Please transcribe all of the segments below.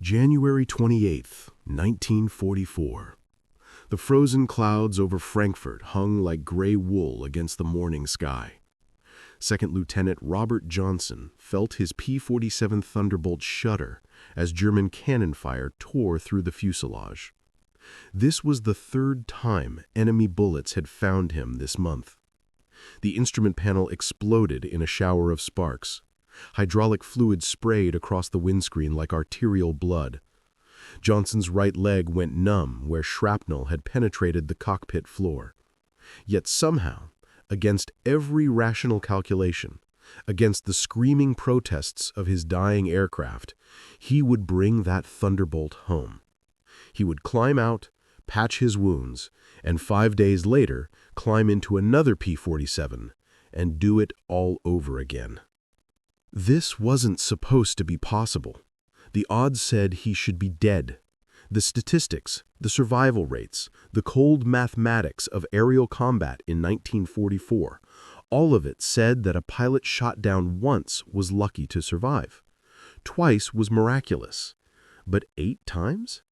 January 28th, 1944. The frozen clouds over Frankfurt hung like gray wool against the morning sky. Second Lieutenant Robert Johnson felt his P-47 Thunderbolt shudder as German cannon fire tore through the fuselage. This was the third time enemy bullets had found him this month. The instrument panel exploded in a shower of sparks. Hydraulic fluid sprayed across the windscreen like arterial blood. Johnson's right leg went numb where shrapnel had penetrated the cockpit floor. Yet somehow, against every rational calculation, against the screaming protests of his dying aircraft, he would bring that Thunderbolt home. He would climb out, patch his wounds, and 5 days later climb into another P-47 and do it all over again. This wasn't supposed to be possible. The odds said he should be dead. The statistics, the survival rates, the cold mathematics of aerial combat in 1944, all of it said that a pilot shot down once was lucky to survive. Twice was miraculous. But 8 times?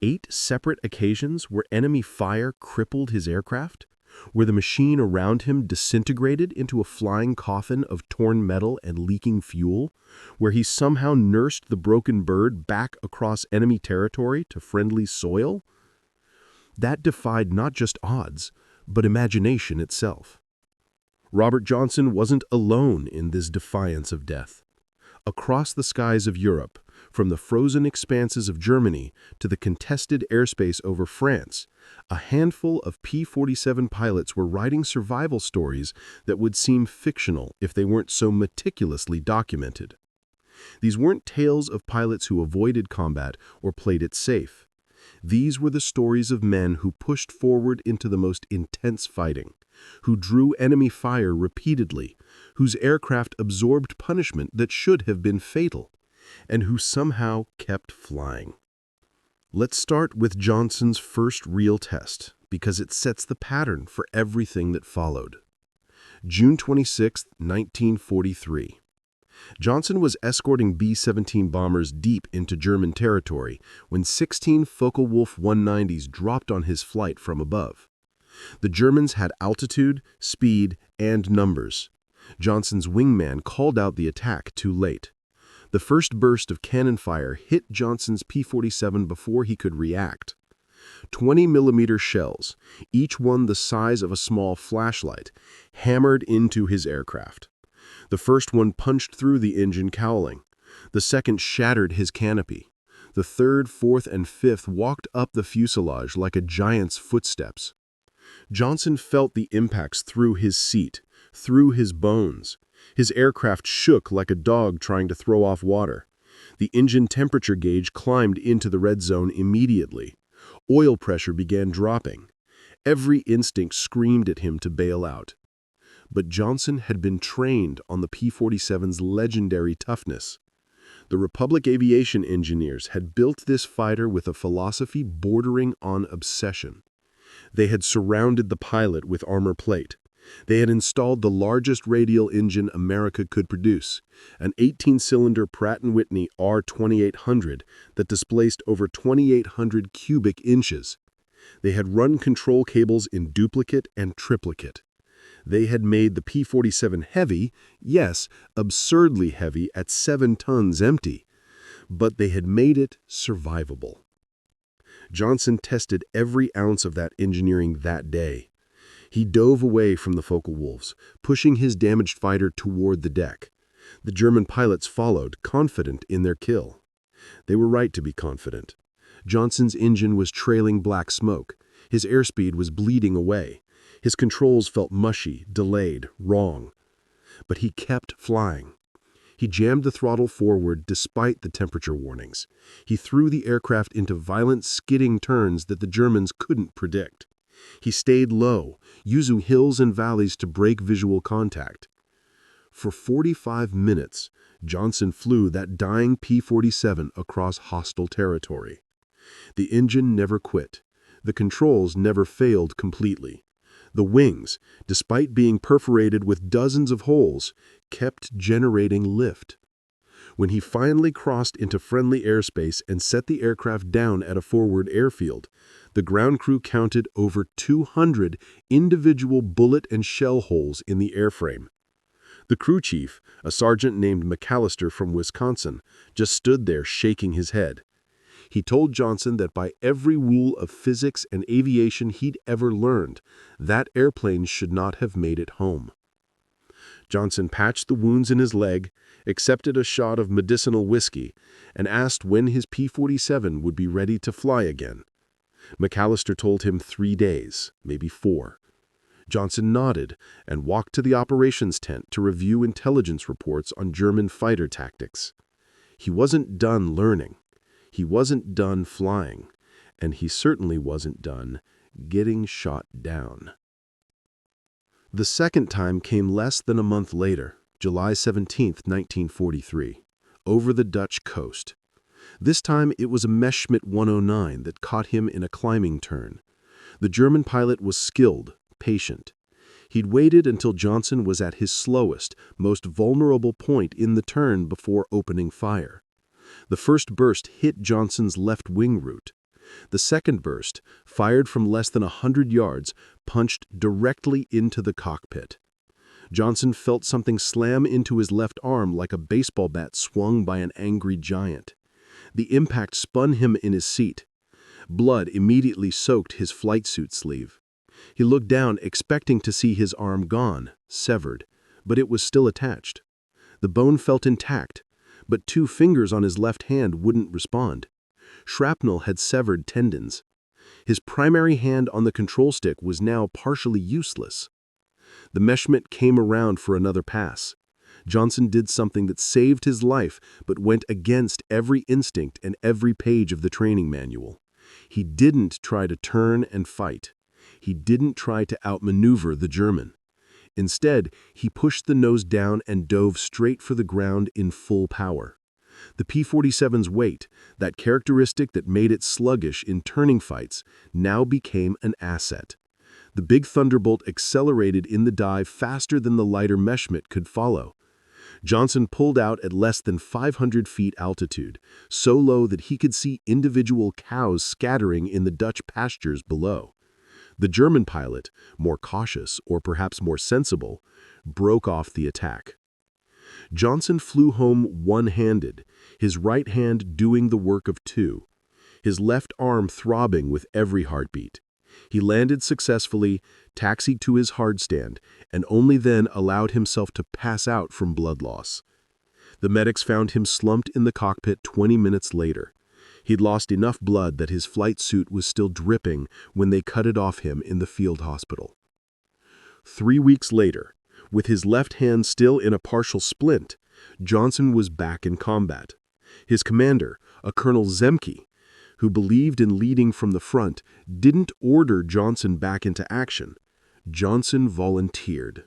8 separate occasions where enemy fire crippled his aircraft? Where the machine around him disintegrated into a flying coffin of torn metal and leaking fuel? Where he somehow nursed the broken bird back across enemy territory to friendly soil? That defied not just odds, but imagination itself. Robert Johnson wasn't alone in this defiance of death. Across the skies of Europe, from the frozen expanses of Germany to the contested airspace over France, a handful of P-47 pilots were writing survival stories that would seem fictional if they weren't so meticulously documented. These weren't tales of pilots who avoided combat or played it safe. These were the stories of men who pushed forward into the most intense fighting, who drew enemy fire repeatedly, whose aircraft absorbed punishment that should have been fatal, and who somehow kept flying. Let's start with Johnson's first real test, because it sets the pattern for everything that followed. June 26, 1943. Johnson was escorting B-17 bombers deep into German territory when 16 Focke-Wulf 190s dropped on his flight from above. The Germans had altitude, speed, and numbers. Johnson's wingman called out the attack too late. The first burst of cannon fire hit Johnson's P-47 before he could react. 20-millimeter shells, each one the size of a small flashlight, hammered into his aircraft. The first one punched through the engine cowling. The second shattered his canopy. The third, fourth, and fifth walked up the fuselage like a giant's footsteps. Johnson felt the impacts through his seat, through his bones. His aircraft shook like a dog trying to throw off water. The engine temperature gauge climbed into the red zone immediately. Oil pressure began dropping. Every instinct screamed at him to bail out. But Johnson had been trained on the P-47's legendary toughness. The Republic aviation engineers had built this fighter with a philosophy bordering on obsession. They had surrounded the pilot with armor plate. They had installed the largest radial engine America could produce, an 18-cylinder Pratt & Whitney R2800 that displaced over 2,800 cubic inches. They had run control cables in duplicate and triplicate. They had made the P-47 heavy, yes, absurdly heavy at 7 tons empty, but they had made it survivable. Johnson tested every ounce of that engineering that day. He dove away from the Focke-Wulfs, pushing his damaged fighter toward the deck. The German pilots followed, confident in their kill. They were right to be confident. Johnson's engine was trailing black smoke. His airspeed was bleeding away. His controls felt mushy, delayed, wrong. But he kept flying. He jammed the throttle forward despite the temperature warnings. He threw the aircraft into violent skidding turns that the Germans couldn't predict. He stayed low, using hills and valleys to break visual contact. For 45 minutes, Johnson flew that dying P-47 across hostile territory. The engine never quit. The controls never failed completely. The wings, despite being perforated with dozens of holes, kept generating lift. When he finally crossed into friendly airspace and set the aircraft down at a forward airfield, the ground crew counted over 200 individual bullet and shell holes in the airframe. The crew chief, a sergeant named McAllister from Wisconsin, just stood there shaking his head. He told Johnson that by every rule of physics and aviation he'd ever learned, that airplane should not have made it home. Johnson patched the wounds in his leg, accepted a shot of medicinal whiskey, and asked when his P-47 would be ready to fly again. McAllister told him 3 days, maybe 4. Johnson nodded and walked to the operations tent to review intelligence reports on German fighter tactics. He wasn't done learning. He wasn't done flying. And he certainly wasn't done getting shot down. The second time came less than a month later, July 17, 1943, over the Dutch coast. This time it was a Messerschmitt 109 that caught him in a climbing turn. The German pilot was skilled, patient. He'd waited until Johnson was at his slowest, most vulnerable point in the turn before opening fire. The first burst hit Johnson's left wing root. The second burst, fired from less than 100 yards, punched directly into the cockpit. Johnson felt something slam into his left arm like a baseball bat swung by an angry giant. The impact spun him in his seat. Blood immediately soaked his flight suit sleeve. He looked down, expecting to see his arm gone, severed, but it was still attached. The bone felt intact, but 2 fingers on his left hand wouldn't respond. Shrapnel had severed tendons. His primary hand on the control stick was now partially useless. The Messerschmitt came around for another pass. Johnson did something that saved his life but went against every instinct and every page of the training manual. He didn't try to turn and fight. He didn't try to outmaneuver the German. Instead, he pushed the nose down and dove straight for the ground in full power. The P-47's weight, that characteristic that made it sluggish in turning fights, now became an asset. The big Thunderbolt accelerated in the dive faster than the lighter Messerschmitt could follow. Johnson pulled out at less than 500 feet altitude, so low that he could see individual cows scattering in the Dutch pastures below. The German pilot, more cautious or perhaps more sensible, broke off the attack. Johnson flew home one-handed, his right hand doing the work of 2, his left arm throbbing with every heartbeat. He landed successfully, taxied to his hardstand, and only then allowed himself to pass out from blood loss. The medics found him slumped in the cockpit 20 minutes later. He'd lost enough blood that his flight suit was still dripping when they cut it off him in the field hospital. 3 weeks later, with his left hand still in a partial splint, Johnson was back in combat. His commander, a Colonel Zemke, who believed in leading from the front, didn't order Johnson back into action. Johnson volunteered.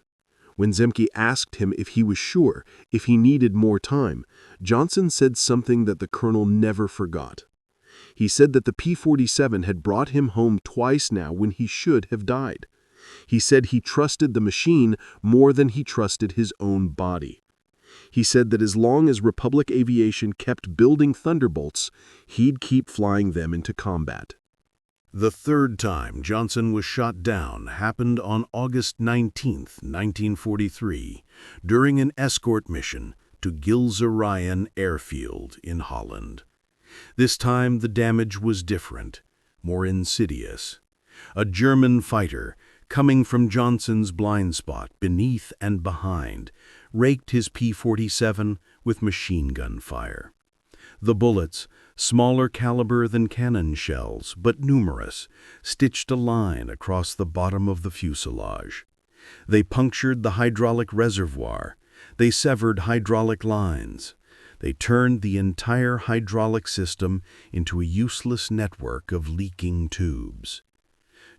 When Zemke asked him if he was sure, if he needed more time, Johnson said something that the colonel never forgot. He said that the P-47 had brought him home twice now when he should have died. He said he trusted the machine more than he trusted his own body. He said that as long as Republic Aviation kept building Thunderbolts, he'd keep flying them into combat. The third time Johnson was shot down happened on August 19, 1943, during an escort mission to Gilserijen Airfield in Holland. This time the damage was different, more insidious. A German fighter, coming from Johnson's blind spot beneath and behind, raked his P-47 with machine gun fire. The bullets, smaller caliber than cannon shells, but numerous, stitched a line across the bottom of the fuselage. They punctured the hydraulic reservoir. They severed hydraulic lines. They turned the entire hydraulic system into a useless network of leaking tubes.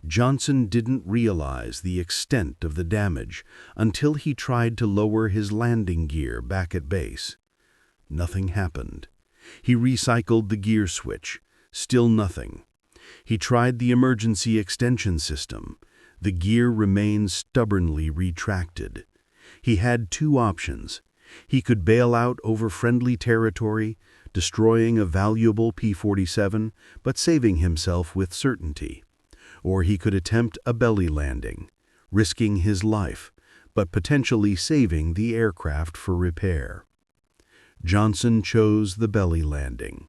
Johnson didn't realize the extent of the damage until he tried to lower his landing gear back at base. Nothing happened. He recycled the gear switch. Still nothing. He tried the emergency extension system. The gear remained stubbornly retracted. He had 2 options. He could bail out over friendly territory, destroying a valuable P-47 but saving himself with certainty. Or he could attempt a belly landing, risking his life, but potentially saving the aircraft for repair. Johnson chose the belly landing.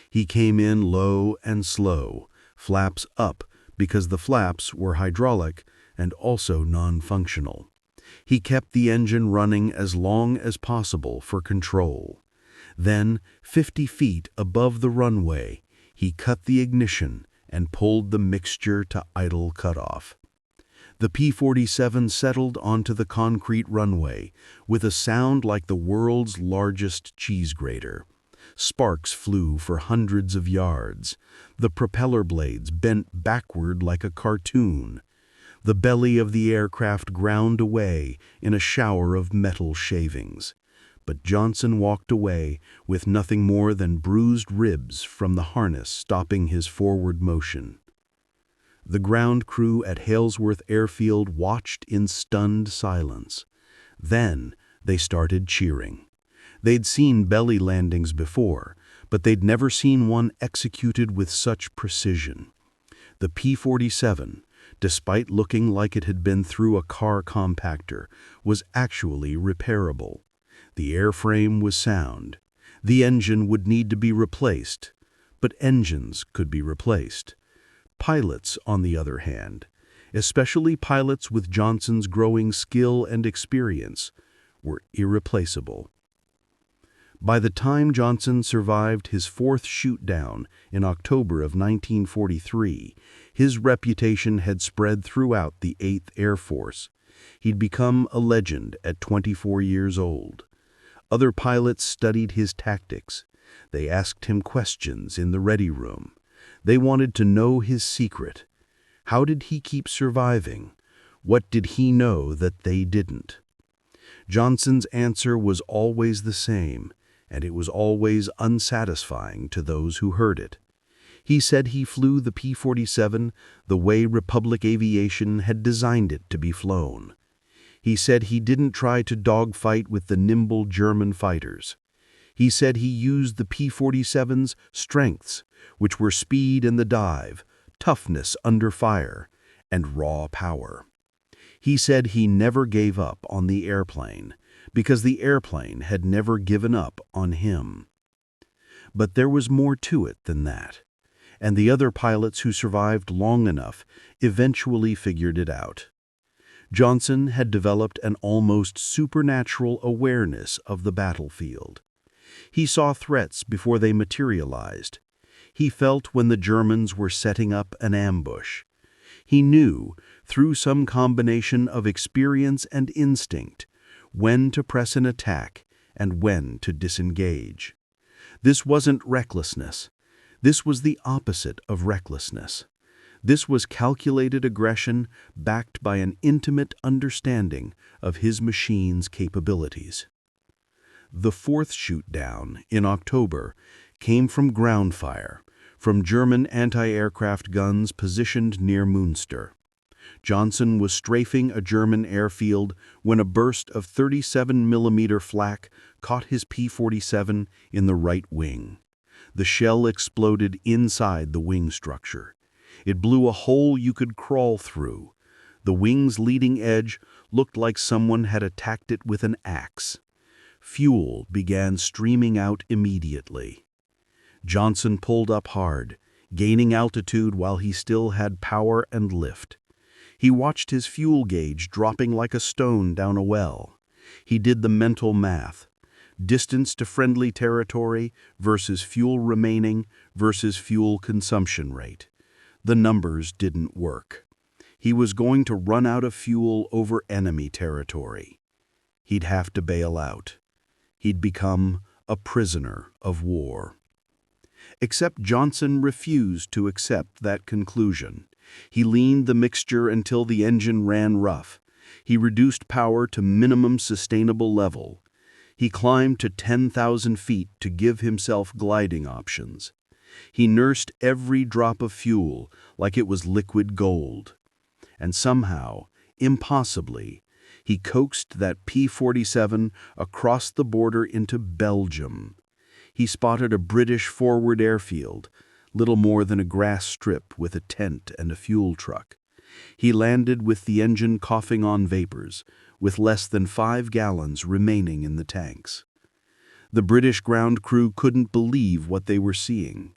He came in low and slow, flaps up because the flaps were hydraulic and also non-functional. He kept the engine running as long as possible for control. Then, 50 feet above the runway, he cut the ignition and pulled the mixture to idle cutoff. The P-47 settled onto the concrete runway with a sound like the world's largest cheese grater. Sparks flew for hundreds of yards. The propeller blades bent backward like a cartoon. The belly of the aircraft ground away in a shower of metal shavings. But Johnson walked away with nothing more than bruised ribs from the harness stopping his forward motion. The ground crew at Halesworth Airfield watched in stunned silence. Then they started cheering. They'd seen belly landings before, but they'd never seen one executed with such precision. The P-47, despite looking like it had been through a car compactor, was actually repairable. The airframe was sound. The engine would need to be replaced, but engines could be replaced. Pilots, on the other hand, especially pilots with Johnson's growing skill and experience, were irreplaceable. By the time Johnson survived his fourth shoot-down in October of 1943, his reputation had spread throughout the 8th Air Force. He'd become a legend at 24 years old. Other pilots studied his tactics. They asked him questions in the ready room. They wanted to know his secret. How did he keep surviving? What did he know that they didn't? Johnson's answer was always the same, and it was always unsatisfying to those who heard it. He said he flew the P-47 the way Republic Aviation had designed it to be flown. He said he didn't try to dogfight with the nimble German fighters. He said he used the P-47's strengths, which were speed in the dive, toughness under fire, and raw power. He said he never gave up on the airplane, because the airplane had never given up on him. But there was more to it than that, and the other pilots who survived long enough eventually figured it out. Johnson had developed an almost supernatural awareness of the battlefield. He saw threats before they materialized. He felt when the Germans were setting up an ambush. He knew, through some combination of experience and instinct, when to press an attack and when to disengage. This wasn't recklessness. This was the opposite of recklessness. This was calculated aggression backed by an intimate understanding of his machine's capabilities. The fourth shoot-down, in October, came from ground fire, from German anti-aircraft guns positioned near Münster. Johnson was strafing a German airfield when a burst of 37mm flak caught his P-47 in the right wing. The shell exploded inside the wing structure. It blew a hole you could crawl through. The wing's leading edge looked like someone had attacked it with an axe. Fuel began streaming out immediately. Johnson pulled up hard, gaining altitude while he still had power and lift. He watched his fuel gauge dropping like a stone down a well. He did the mental math. Distance to friendly territory versus fuel remaining versus fuel consumption rate. The numbers didn't work. He was going to run out of fuel over enemy territory. He'd have to bail out. He'd become a prisoner of war. Except Johnson refused to accept that conclusion. He leaned the mixture until the engine ran rough. He reduced power to minimum sustainable level. He climbed to 10,000 feet to give himself gliding options. He nursed every drop of fuel like it was liquid gold. And somehow, impossibly, He coaxed that P-47 across the border into Belgium. He spotted a British forward airfield, little more than a grass strip with a tent and a fuel truck. He landed with the engine coughing on vapors, with less than 5 gallons remaining in the tanks. The British ground crew couldn't believe what they were seeing.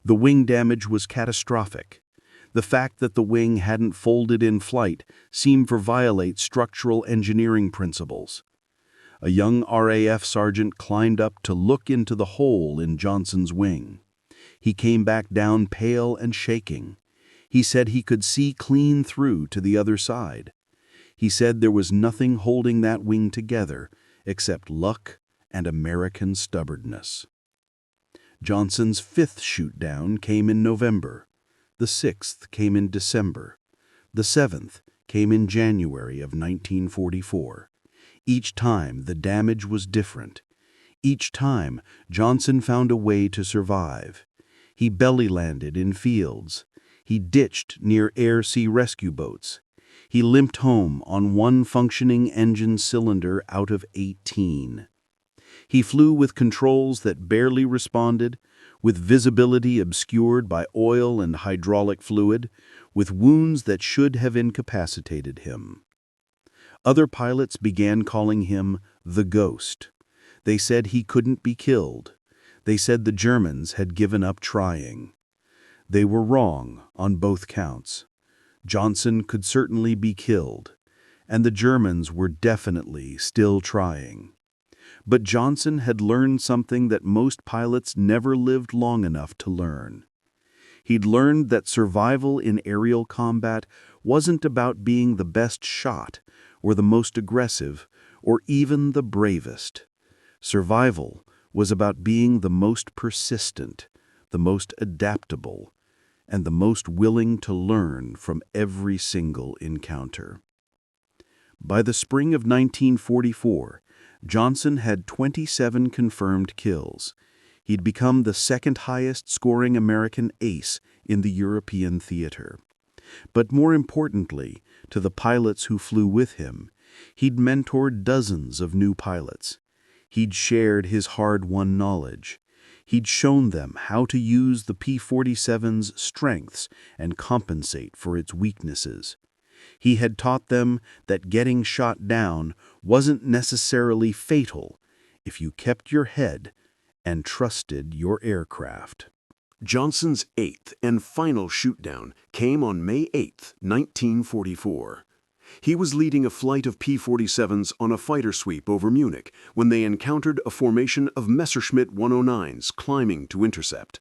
The wing damage was catastrophic. The fact that the wing hadn't folded in flight seemed to violate structural engineering principles. A young RAF sergeant climbed up to look into the hole in Johnson's wing. He came back down pale and shaking. He said he could see clean through to the other side. He said there was nothing holding that wing together except luck and American stubbornness. Johnson's 5th shoot-down came in November. The 6th came in December. The 7th came in January of 1944. Each time the damage was different. Each time Johnson found a way to survive. He belly-landed in fields. He ditched near air-sea rescue boats. He limped home on 1 functioning engine cylinder out of 18. He flew with controls that barely responded, with visibility obscured by oil and hydraulic fluid, with wounds that should have incapacitated him. Other pilots began calling him the Ghost. They said he couldn't be killed. They said the Germans had given up trying. They were wrong on both counts. Johnson could certainly be killed, and the Germans were definitely still trying. But Johnson had learned something that most pilots never lived long enough to learn. He'd learned that survival in aerial combat wasn't about being the best shot, or the most aggressive, or even the bravest. Survival was about being the most persistent, the most adaptable, and the most willing to learn from every single encounter. By the spring of 1944, Johnson had 27 confirmed kills. He'd become the 2nd highest scoring American ace in the European theater. But more importantly, to the pilots who flew with him, he'd mentored dozens of new pilots. He'd shared his hard-won knowledge. He'd shown them how to use the P-47's strengths and compensate for its weaknesses. He had taught them that getting shot down wasn't necessarily fatal if you kept your head and trusted your aircraft. Johnson's 8th and final shoot-down came on May 8, 1944. He was leading a flight of P-47s on a fighter sweep over Munich when they encountered a formation of Messerschmitt 109s climbing to intercept.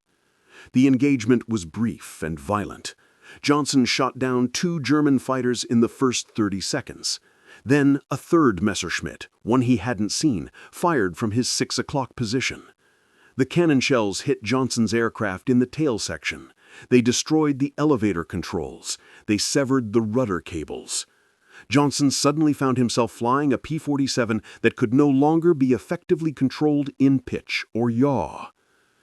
The engagement was brief and violent. Johnson shot down 2 German fighters in the first 30 seconds. Then a 3rd Messerschmitt, one he hadn't seen, fired from his 6 o'clock position. The cannon shells hit Johnson's aircraft in the tail section. They destroyed the elevator controls. They severed the rudder cables. Johnson suddenly found himself flying a P-47 that could no longer be effectively controlled in pitch or yaw.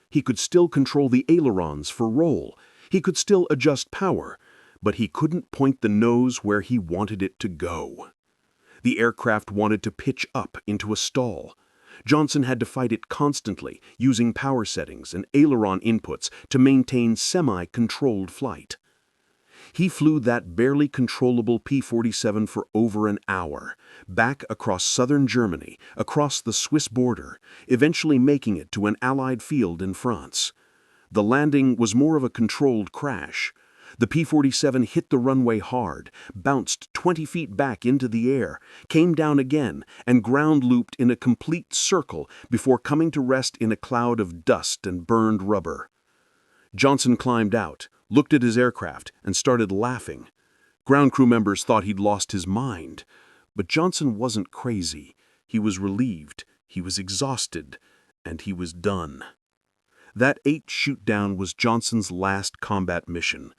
He could still control the ailerons for roll. He could still adjust power, but he couldn't point the nose where he wanted it to go. The aircraft wanted to pitch up into a stall. Johnson had to fight it constantly, using power settings and aileron inputs to maintain semi-controlled flight. He flew that barely controllable P-47 for over an hour, back across southern Germany, across the Swiss border, eventually making it to an Allied field in France. The landing was more of a controlled crash. The P-47 hit the runway hard, bounced 20 feet back into the air, came down again, and ground-looped in a complete circle before coming to rest in a cloud of dust and burned rubber. Johnson climbed out, looked at his aircraft, and started laughing. Ground crew members thought he'd lost his mind. But Johnson wasn't crazy. He was relieved, he was exhausted, and he was done. That 8th shoot-down was Johnson's last combat mission.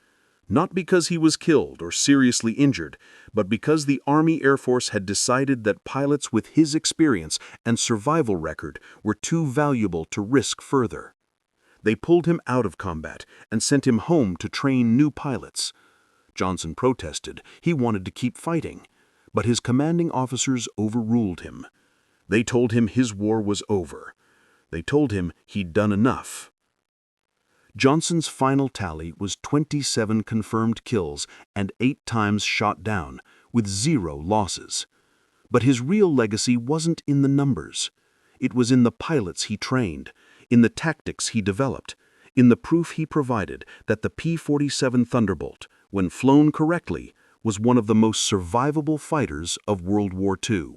Not because he was killed or seriously injured, but because the Army Air Force had decided that pilots with his experience and survival record were too valuable to risk further. They pulled him out of combat and sent him home to train new pilots. Johnson protested. He wanted to keep fighting. But his commanding officers overruled him. They told him his war was over. They told him he'd done enough. Johnson's final tally was 27 confirmed kills and 8 times shot down, with 0 losses. But his real legacy wasn't in the numbers. It was in the pilots he trained, in the tactics he developed, in the proof he provided that the P-47 Thunderbolt, when flown correctly, was one of the most survivable fighters of World War II.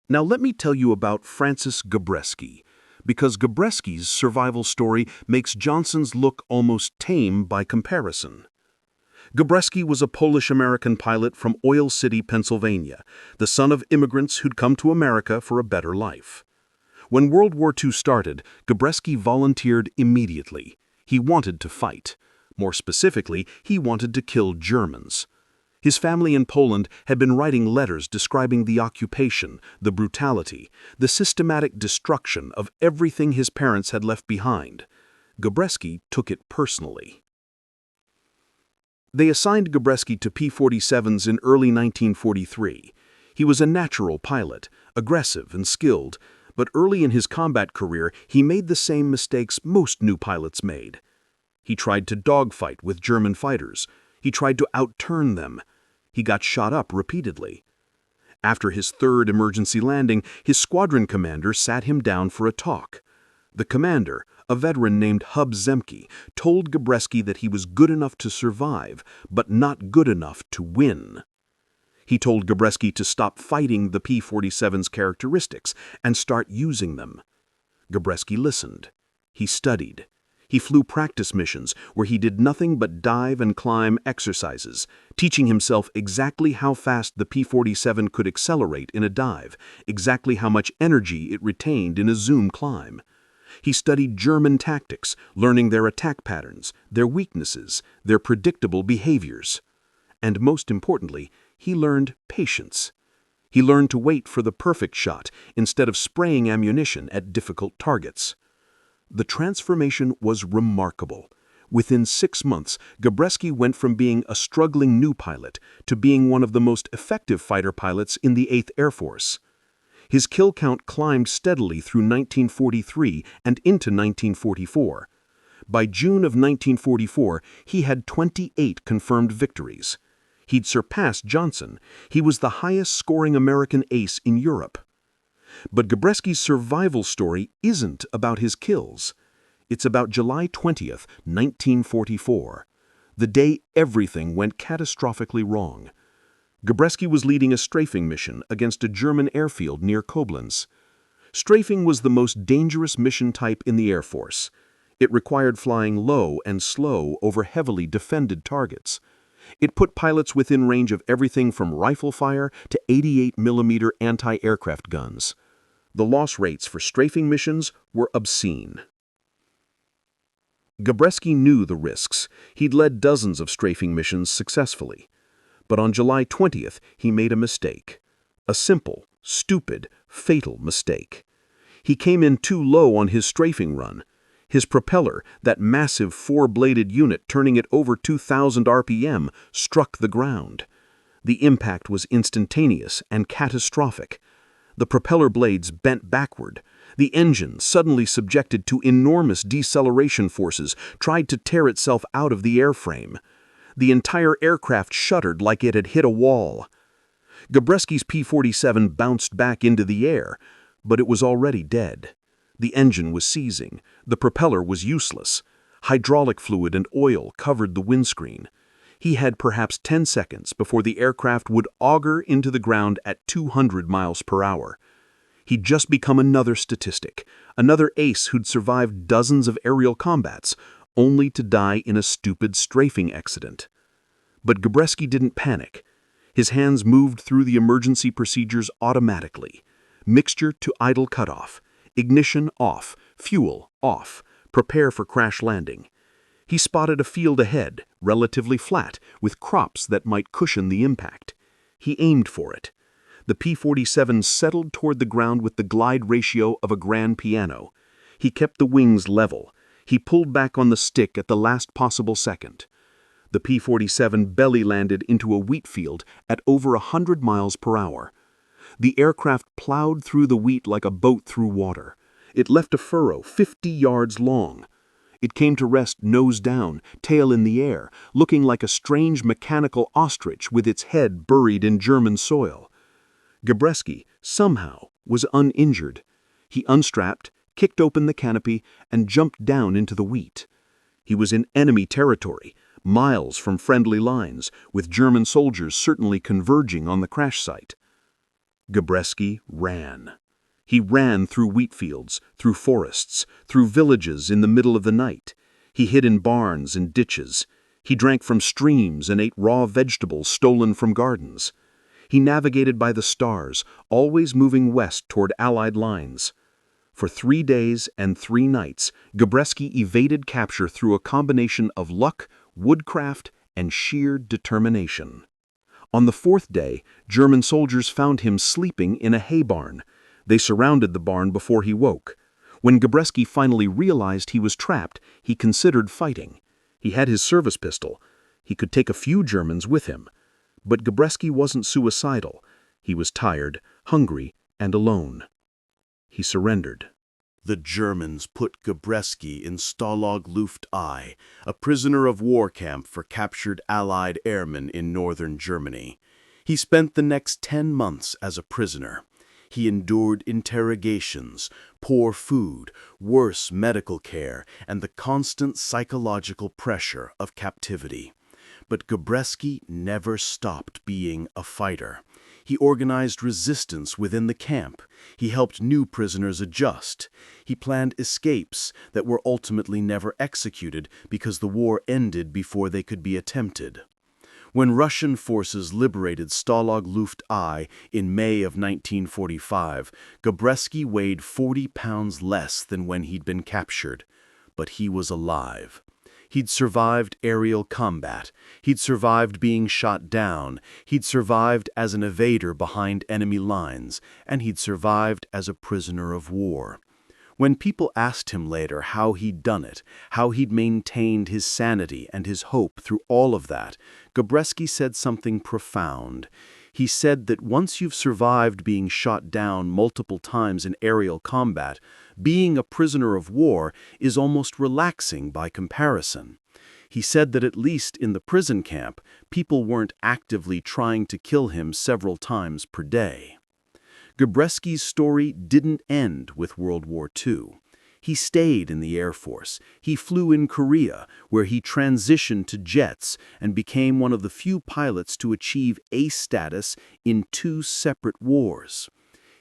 Now let me tell you about Francis Gabreski, because Gabreski's survival story makes Johnson's look almost tame by comparison. Gabreski was a Polish-American pilot from Oil City, Pennsylvania, the son of immigrants who'd come to America for a better life. When World War II started, Gabreski volunteered immediately. He wanted to fight. More specifically, he wanted to kill Germans. His family in Poland had been writing letters describing the occupation, the brutality, the systematic destruction of everything his parents had left behind. Gabreski took it personally. They assigned Gabreski to P-47s in early 1943. He was a natural pilot, aggressive and skilled, but early in his combat career he made the same mistakes most new pilots made. He tried to dogfight with German fighters. He tried to outturn them. He got shot up repeatedly. After his 3rd emergency landing, his squadron commander sat him down for a talk. The commander, a veteran named Hub Zemke, told Gabreski that he was good enough to survive, but not good enough to win. He told Gabreski to stop fighting the P-47's characteristics and start using them. Gabreski listened. He studied. He flew practice missions where he did nothing but dive and climb exercises, teaching himself exactly how fast the P-47 could accelerate in a dive, exactly how much energy it retained in a zoom climb. He studied German tactics, learning their attack patterns, their weaknesses, their predictable behaviors. And most importantly, he learned patience. He learned to wait for the perfect shot instead of spraying ammunition at difficult targets. The transformation was remarkable. Within 6 months, Gabreski went from being a struggling new pilot to being one of the most effective fighter pilots in the 8th Air Force. His kill count climbed steadily through 1943 and into 1944. By June of 1944, he had 28 confirmed victories. He'd surpassed Johnson. He was the highest-scoring American ace in Europe. But Gabreski's survival story isn't about his kills. It's about July 20th, 1944, the day everything went catastrophically wrong. Gabreski was leading a strafing mission against a German airfield near Koblenz. Strafing was the most dangerous mission type in the Air Force. It required flying low and slow over heavily defended targets. It put pilots within range of everything from rifle fire to 88mm anti-aircraft guns. The loss rates for strafing missions were obscene. Gabreski knew the risks. He'd led dozens of strafing missions successfully. But on July 20th, he made a mistake. A simple, stupid, fatal mistake. He came in too low on his strafing run. His propeller, that massive 4-bladed unit turning at over 2,000 RPM, struck the ground. The impact was instantaneous and catastrophic. The propeller blades bent backward. The engine, suddenly subjected to enormous deceleration forces, tried to tear itself out of the airframe. The entire aircraft shuddered like it had hit a wall. Gabreski's P-47 bounced back into the air, but it was already dead. The engine was seizing. The propeller was useless. Hydraulic fluid and oil covered the windscreen. He had perhaps 10 seconds before the aircraft would auger into the ground at 200 miles per hour. He'd just become another statistic, another ace who'd survived dozens of aerial combats, only to die in a stupid strafing accident. But Gabreski didn't panic. His hands moved through the emergency procedures automatically. Mixture to idle cutoff, ignition off, fuel off, prepare for crash landing. He spotted a field ahead, relatively flat, with crops that might cushion the impact. He aimed for it. The P-47 settled toward the ground with the glide ratio of a grand piano. He kept the wings level. He pulled back on the stick at the last possible second. The P-47 belly-landed into a wheat field at over 100 miles per hour. The aircraft plowed through the wheat like a boat through water. It left a furrow 50 yards long. It came to rest nose down, tail in the air, looking like a strange mechanical ostrich with its head buried in German soil. Gabreski, somehow, was uninjured. He unstrapped, kicked open the canopy, and jumped down into the wheat. He was in enemy territory, miles from friendly lines, with German soldiers certainly converging on the crash site. Gabreski ran. He ran through wheat fields, through forests, through villages in the middle of the night. He hid in barns and ditches. He drank from streams and ate raw vegetables stolen from gardens. He navigated by the stars, always moving west toward Allied lines. For 3 days and 3 nights, Gabreski evaded capture through a combination of luck, woodcraft, and sheer determination. On the 4th day, German soldiers found him sleeping in a hay barn. They surrounded the barn before he woke. When Gabreski finally realized he was trapped, he considered fighting. He had his service pistol. He could take a few Germans with him. But Gabreski wasn't suicidal. He was tired, hungry, and alone. He surrendered. The Germans put Gabreski in Stalag Luft I, a prisoner of war camp for captured Allied airmen in northern Germany. He spent the next 10 months as a prisoner. He endured interrogations, poor food, worse medical care, and the constant psychological pressure of captivity. But Gabreski never stopped being a fighter. He organized resistance within the camp. He helped new prisoners adjust. He planned escapes that were ultimately never executed because the war ended before they could be attempted. When Russian forces liberated Stalag Luft I in May of 1945, Gabreski weighed 40 pounds less than when he'd been captured. But he was alive. He'd survived aerial combat. He'd survived being shot down. He'd survived as an evader behind enemy lines. And he'd survived as a prisoner of war. When people asked him later how he'd done it, how he'd maintained his sanity and his hope through all of that, Gabreski said something profound. He said that once you've survived being shot down multiple times in aerial combat, being a prisoner of war is almost relaxing by comparison. He said that at least in the prison camp, people weren't actively trying to kill him several times per day. Gabreski's story didn't end with World War II. He stayed in the Air Force. He flew in Korea, where he transitioned to jets and became one of the few pilots to achieve ace status in 2 separate wars.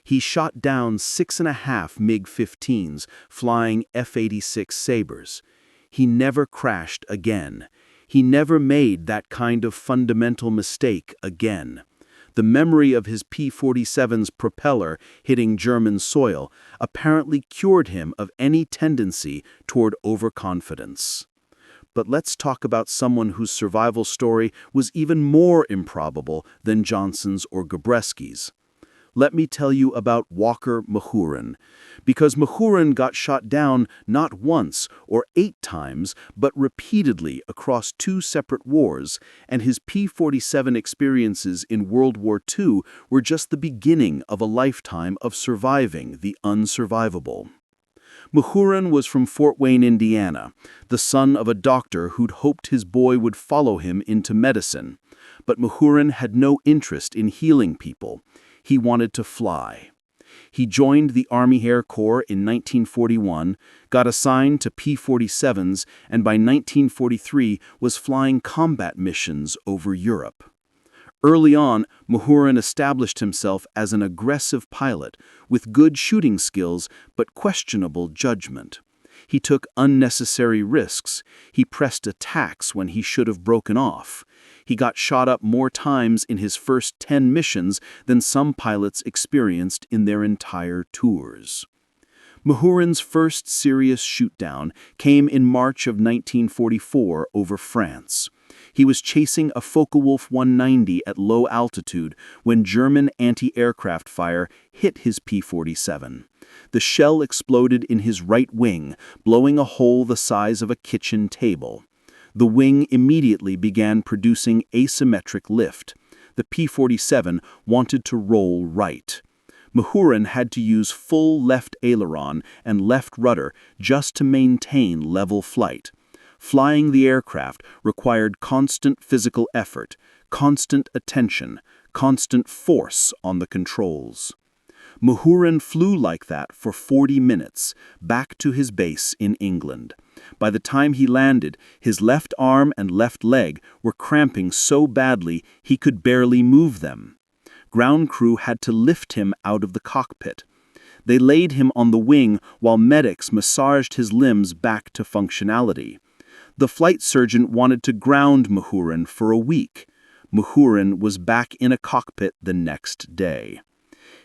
He shot down 6.5 MiG-15s flying F-86 Sabres. He never crashed again. He never made that kind of fundamental mistake again. The memory of his P-47's propeller hitting German soil apparently cured him of any tendency toward overconfidence. But let's talk about someone whose survival story was even more improbable than Johnson's or Gabreski's. Let me tell you about Walker Mahurin, because Mahurin got shot down not once or 8 times, but repeatedly across 2 separate wars, and his P-47 experiences in World War II were just the beginning of a lifetime of surviving the unsurvivable. Mahurin was from Fort Wayne, Indiana, the son of a doctor who'd hoped his boy would follow him into medicine. But Mahurin had no interest in healing people. He wanted to fly. He joined the Army Air Corps in 1941, got assigned to P-47s, and by 1943 was flying combat missions over Europe. Early on, Mahurin established himself as an aggressive pilot with good shooting skills but questionable judgment. He took unnecessary risks. He pressed attacks when he should have broken off. He got shot up more times in his first 10 missions than some pilots experienced in their entire tours. Mahurin's first serious shootdown came in March of 1944 over France. He was chasing a Focke-Wulf 190 at low altitude when German anti-aircraft fire hit his P-47. The shell exploded in his right wing, blowing a hole the size of a kitchen table. The wing immediately began producing asymmetric lift. The P-47 wanted to roll right. Mahurin had to use full left aileron and left rudder just to maintain level flight. Flying the aircraft required constant physical effort, constant attention, constant force on the controls. Mahurin flew like that for 40 minutes, back to his base in England. By the time he landed, his left arm and left leg were cramping so badly he could barely move them. Ground crew had to lift him out of the cockpit. They laid him on the wing while medics massaged his limbs back to functionality. The flight surgeon wanted to ground Mahurin for a week. Mahurin was back in a cockpit the next day.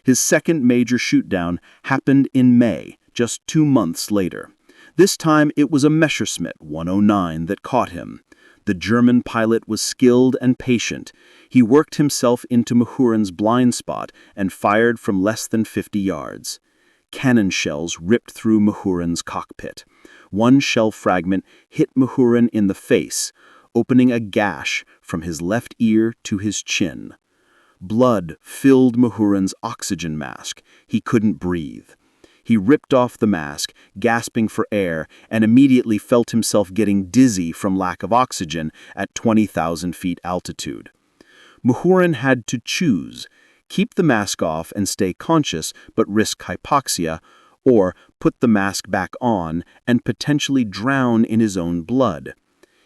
His second major shootdown happened in May, just 2 months later. This time it was a Messerschmitt 109 that caught him. The German pilot was skilled and patient. He worked himself into Mahurin's blind spot and fired from less than 50 yards. Cannon shells ripped through Mahurin's cockpit. One shell fragment hit Mahurin in the face, opening a gash from his left ear to his chin. Blood filled Mahurin's oxygen mask. He couldn't breathe. He ripped off the mask, gasping for air, and immediately felt himself getting dizzy from lack of oxygen at 20,000 feet altitude. Mahurin had to choose: keep the mask off and stay conscious but risk hypoxia, or put the mask back on and potentially drown in his own blood.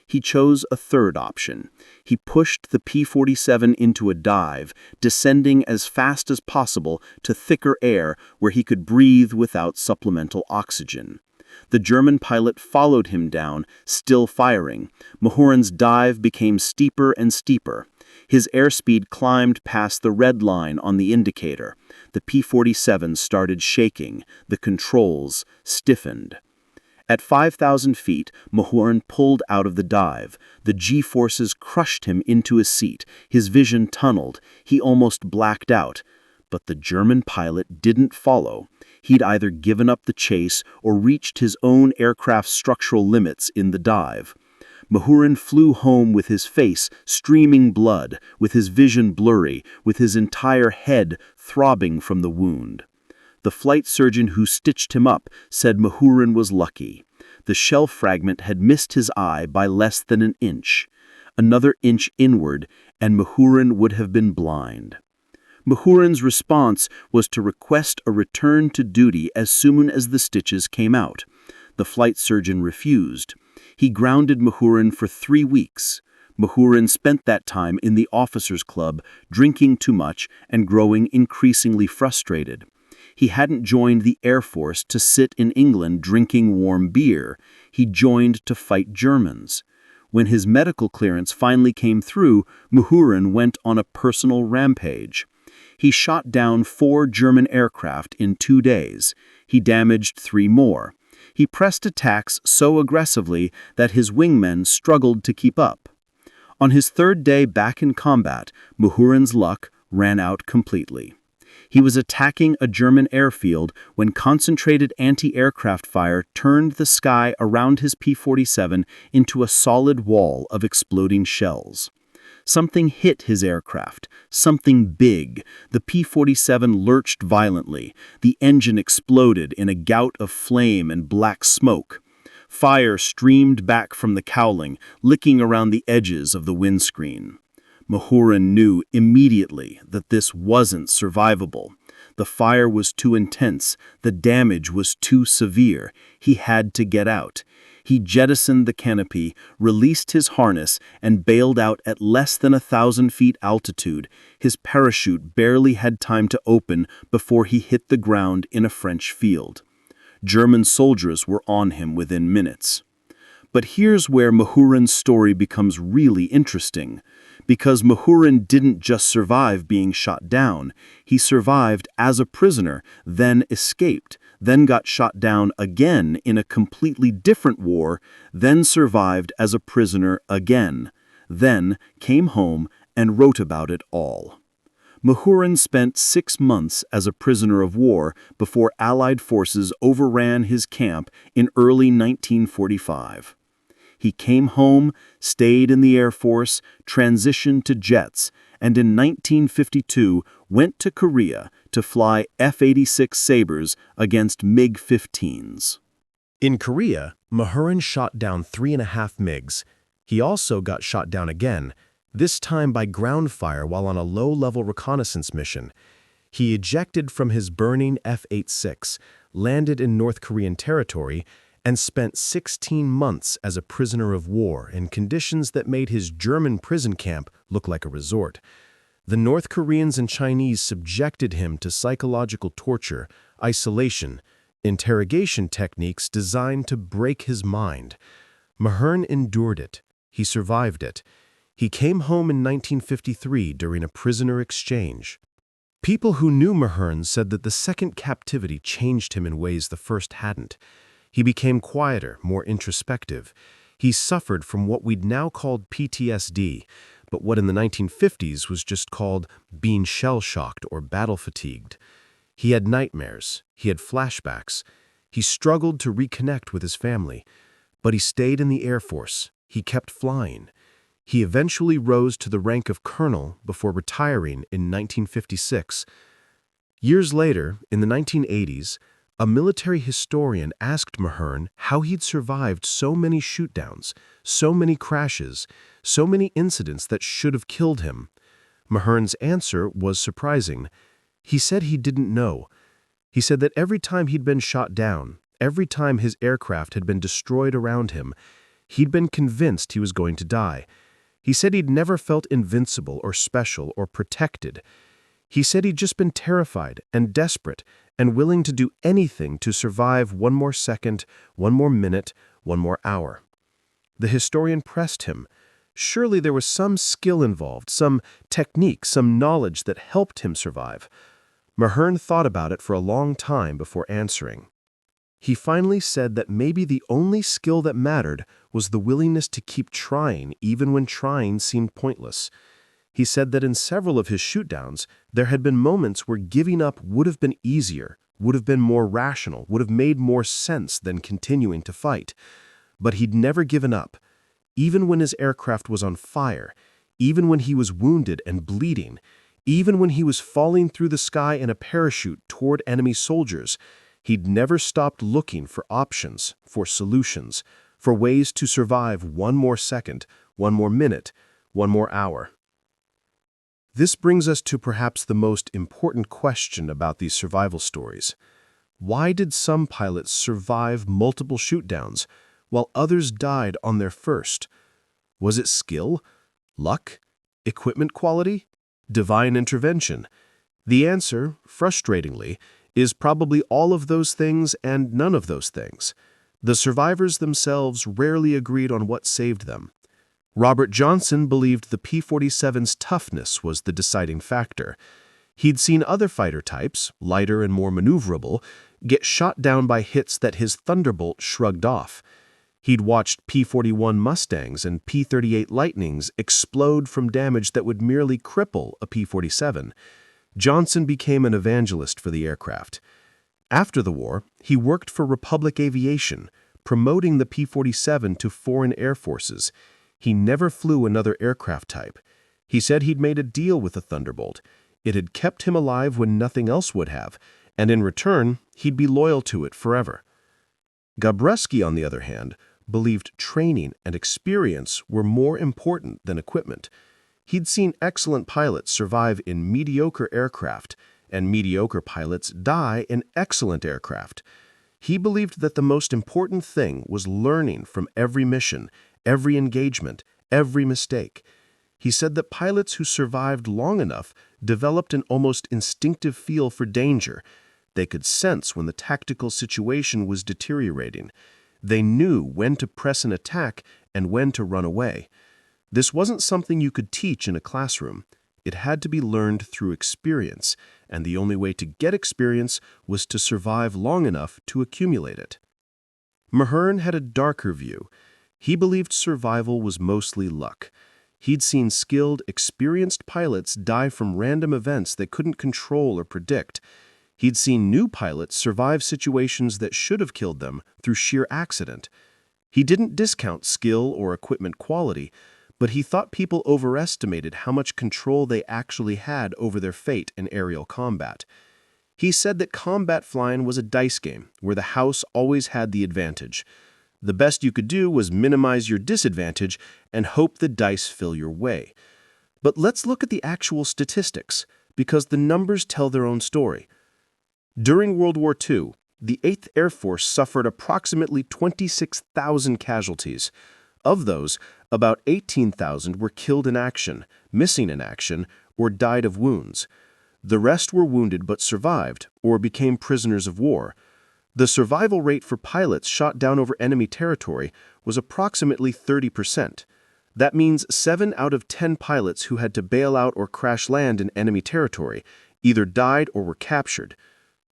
He chose a third option. He pushed the P-47 into a dive, descending as fast as possible to thicker air where he could breathe without supplemental oxygen. The German pilot followed him down, still firing. Mahurin's dive became steeper and steeper. His airspeed climbed past the red line on the indicator. The P-47 started shaking. The controls stiffened. At 5,000 feet, Mahurin pulled out of the dive. The G-forces crushed him into his seat. His vision tunneled. He almost blacked out. But the German pilot didn't follow. He'd either given up the chase or reached his own aircraft's structural limits in the dive. Mahurin flew home with his face streaming blood, with his vision blurry, with his entire head throbbing from the wound. The flight surgeon who stitched him up said Mahurin was lucky. The shell fragment had missed his eye by less than an inch. Another inch inward, and Mahurin would have been blind. Mahurin's response was to request a return to duty as soon as the stitches came out. The flight surgeon refused. He grounded Mahurin for 3 weeks. Mahurin spent that time in the officers' club, drinking too much and growing increasingly frustrated. He hadn't joined the Air Force to sit in England drinking warm beer. He joined to fight Germans. When his medical clearance finally came through, Mahurin went on a personal rampage. He shot down 4 German aircraft in 2 days. He damaged 3 more. He pressed attacks so aggressively that his wingmen struggled to keep up. On his 3rd day back in combat, Mahurin's luck ran out completely. He was attacking a German airfield when concentrated anti-aircraft fire turned the sky around his P-47 into a solid wall of exploding shells. Something hit his aircraft, something big. The P-47 lurched violently. The engine exploded in a gout of flame and black smoke. Fire streamed back from the cowling, licking around the edges of the windscreen. Mahurin knew immediately that this wasn't survivable. The fire was too intense. The damage was too severe. He had to get out. He jettisoned the canopy, released his harness, and bailed out at less than 1,000 feet altitude. His parachute barely had time to open before he hit the ground in a French field. German soldiers were on him within minutes. But here's where Mahurin's story becomes really interesting. Because Mahurin didn't just survive being shot down, he survived as a prisoner, then escaped, then got shot down again in a completely different war, then survived as a prisoner again, then came home and wrote about it all. Mahurin spent 6 months as a prisoner of war before Allied forces overran his camp in early 1945. He came home, stayed in the Air Force, transitioned to jets, and in 1952 went to Korea to fly F-86 Sabres against MiG-15s. In Korea, Mahurin shot down 3.5 MiGs. He also got shot down again, this time by ground fire while on a low-level reconnaissance mission. He ejected from his burning F-86, landed in North Korean territory, and spent 16 months as a prisoner of war in conditions that made his German prison camp look like a resort. The North Koreans and Chinese subjected him to psychological torture, isolation, interrogation techniques designed to break his mind. Mahurin endured it. He survived it. He came home in 1953 during a prisoner exchange. People who knew Mahurin said that the second captivity changed him in ways the first hadn't. He became quieter, more introspective. He suffered from what we'd now called PTSD, but what in the 1950s was just called being shell-shocked or battle-fatigued. He had nightmares. He had flashbacks. He struggled to reconnect with his family. But he stayed in the Air Force. He kept flying. He eventually rose to the rank of colonel before retiring in 1956. Years later, in the 1980s, a military historian asked Mahurin how he'd survived so many shootdowns, so many crashes, so many incidents that should have killed him. Mahurin's answer was surprising. He said he didn't know. He said that every time he'd been shot down, every time his aircraft had been destroyed around him, he'd been convinced he was going to die. He said he'd never felt invincible or special or protected. He said he'd just been terrified and desperate and willing to do anything to survive one more second, one more minute, one more hour. The historian pressed him. Surely there was some skill involved, some technique, some knowledge that helped him survive. Mahurin thought about it for a long time before answering. He finally said that maybe the only skill that mattered was the willingness to keep trying even when trying seemed pointless. He said that in several of his shootdowns, there had been moments where giving up would have been easier, would have been more rational, would have made more sense than continuing to fight. But he'd never given up. Even when his aircraft was on fire, even when he was wounded and bleeding, even when he was falling through the sky in a parachute toward enemy soldiers, he'd never stopped looking for options, for solutions, for ways to survive one more second, one more minute, one more hour. This brings us to perhaps the most important question about these survival stories. Why did some pilots survive multiple shootdowns, while others died on their first? Was it skill, luck, equipment quality, divine intervention? The answer, frustratingly, is probably all of those things and none of those things. The survivors themselves rarely agreed on what saved them. Robert Johnson believed the P-47's toughness was the deciding factor. He'd seen other fighter types, lighter and more maneuverable, get shot down by hits that his Thunderbolt shrugged off. He'd watched P-41 Mustangs and P-38 Lightnings explode from damage that would merely cripple a P-47. Johnson became an evangelist for the aircraft. After the war, he worked for Republic Aviation, promoting the P-47 to foreign air forces. He never flew another aircraft type. He said he'd made a deal with the Thunderbolt. It had kept him alive when nothing else would have, and in return, he'd be loyal to it forever. Gabreski, on the other hand, believed training and experience were more important than equipment. He'd seen excellent pilots survive in mediocre aircraft, and mediocre pilots die in excellent aircraft. He believed that the most important thing was learning from every mission, every engagement, every mistake. He said that pilots who survived long enough developed an almost instinctive feel for danger. They could sense when the tactical situation was deteriorating. They knew when to press an attack and when to run away. This wasn't something you could teach in a classroom. It had to be learned through experience, and the only way to get experience was to survive long enough to accumulate it. Mahurin had a darker view. He believed survival was mostly luck. He'd seen skilled, experienced pilots die from random events they couldn't control or predict. He'd seen new pilots survive situations that should have killed them through sheer accident. He didn't discount skill or equipment quality, but he thought people overestimated how much control they actually had over their fate in aerial combat. He said that combat flying was a dice game, where the house always had the advantage. The best you could do was minimize your disadvantage and hope the dice fill your way. But let's look at the actual statistics, because the numbers tell their own story. During World War II, the 8th Air Force suffered approximately 26,000 casualties. Of those, about 18,000 were killed in action, missing in action, or died of wounds. The rest were wounded but survived, or became prisoners of war. The survival rate for pilots shot down over enemy territory was approximately 30%. That means 7 out of 10 pilots who had to bail out or crash land in enemy territory either died or were captured.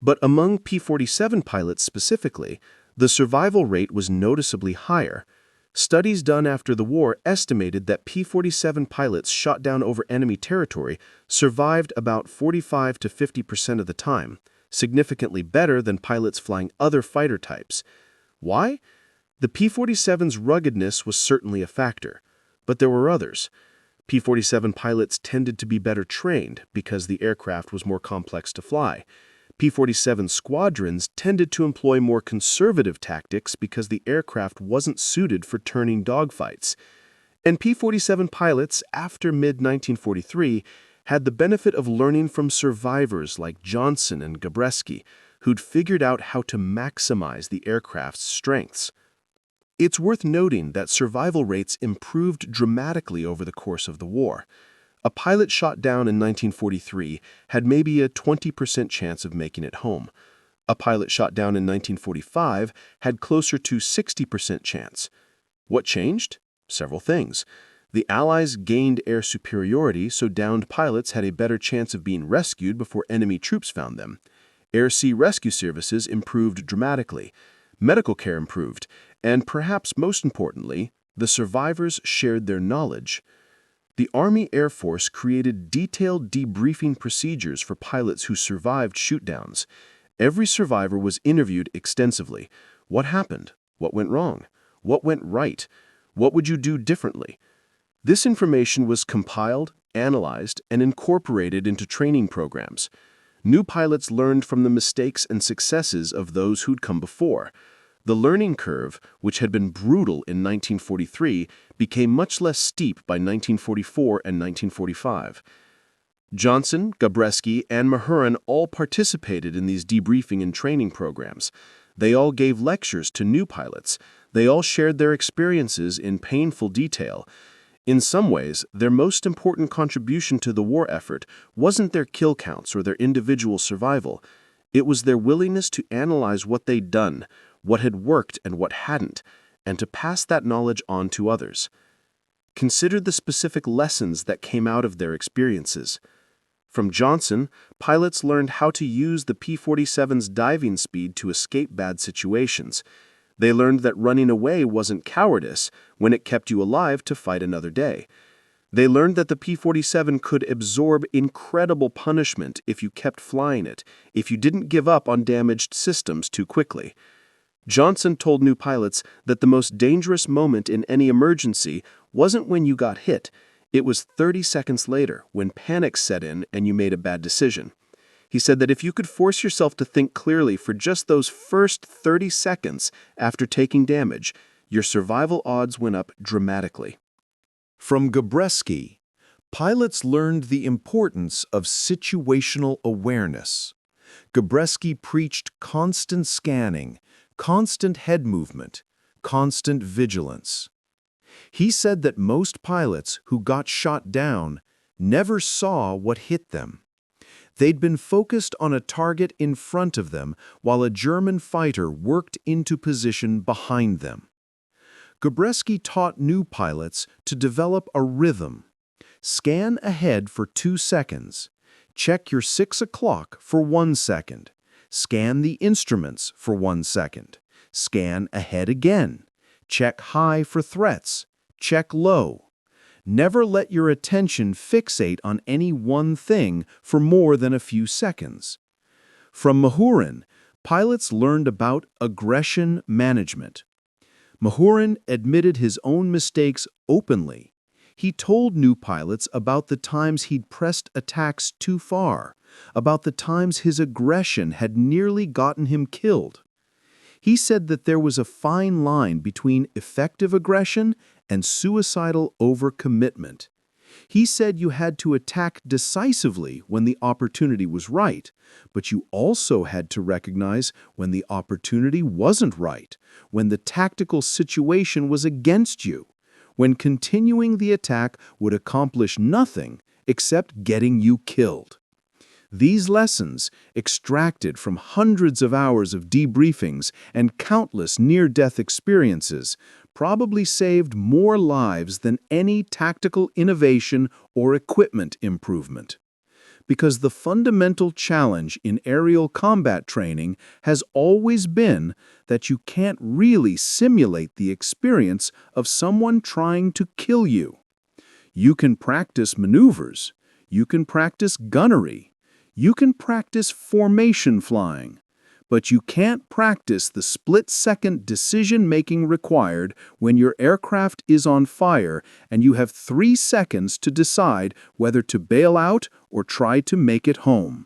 But among P-47 pilots specifically, the survival rate was noticeably higher. Studies done after the war estimated that P-47 pilots shot down over enemy territory survived about 45 to 50% of the time, significantly better than pilots flying other fighter types. Why? The P-47's ruggedness was certainly a factor, but there were others. P-47 pilots tended to be better trained because the aircraft was more complex to fly. P-47 squadrons tended to employ more conservative tactics because the aircraft wasn't suited for turning dogfights. And P-47 pilots, after mid-1943, had the benefit of learning from survivors like Johnson and Gabreski, who'd figured out how to maximize the aircraft's strengths. It's worth noting that survival rates improved dramatically over the course of the war. A pilot shot down in 1943 had maybe a 20% chance of making it home. A pilot shot down in 1945 had closer to 60% chance. What changed? Several things. The Allies gained air superiority, so downed pilots had a better chance of being rescued before enemy troops found them. Air-sea rescue services improved dramatically. Medical care improved, and perhaps most importantly, the survivors shared their knowledge. The Army Air Force created detailed debriefing procedures for pilots who survived shootdowns. Every survivor was interviewed extensively. What happened? What went wrong? What went right? What would you do differently? This information was compiled, analyzed, and incorporated into training programs. New pilots learned from the mistakes and successes of those who'd come before. The learning curve, which had been brutal in 1943, became much less steep by 1944 and 1945. Johnson, Gabreski, and Mahurin all participated in these debriefing and training programs. They all gave lectures to new pilots. They all shared their experiences in painful detail. In some ways, their most important contribution to the war effort wasn't their kill counts or their individual survival. It was their willingness to analyze what they'd done, what had worked and what hadn't, and to pass that knowledge on to others. Consider the specific lessons that came out of their experiences. From Johnson, pilots learned how to use the P-47's diving speed to escape bad situations. They learned that running away wasn't cowardice when it kept you alive to fight another day. They learned that the P-47 could absorb incredible punishment if you kept flying it, if you didn't give up on damaged systems too quickly. Johnson told new pilots that the most dangerous moment in any emergency wasn't when you got hit. It was 30 seconds later when panic set in and you made a bad decision. He said that if you could force yourself to think clearly for just those first 30 seconds after taking damage, your survival odds went up dramatically. From Gabreski, pilots learned the importance of situational awareness. Gabreski preached constant scanning, constant head movement, constant vigilance. He said that most pilots who got shot down never saw what hit them. They'd been focused on a target in front of them while a German fighter worked into position behind them. Gabreski taught new pilots to develop a rhythm. Scan ahead for 2 seconds. Check your 6 o'clock for 1 second. Scan the instruments for 1 second. Scan ahead again. Check high for threats. Check low. Never let your attention fixate on any one thing for more than a few seconds. From Mahurin, pilots learned about aggression management. Mahurin admitted his own mistakes openly. He told new pilots about the times he'd pressed attacks too far, about the times his aggression had nearly gotten him killed. He said that there was a fine line between effective aggression and suicidal overcommitment. He said you had to attack decisively when the opportunity was right, but you also had to recognize when the opportunity wasn't right, when the tactical situation was against you, when continuing the attack would accomplish nothing except getting you killed. These lessons, extracted from hundreds of hours of debriefings and countless near-death experiences, probably saved more lives than any tactical innovation or equipment improvement. Because the fundamental challenge in aerial combat training has always been that you can't really simulate the experience of someone trying to kill you. You can practice maneuvers, you can practice gunnery, you can practice formation flying, but you can't practice the split-second decision-making required when your aircraft is on fire and you have 3 seconds to decide whether to bail out or try to make it home.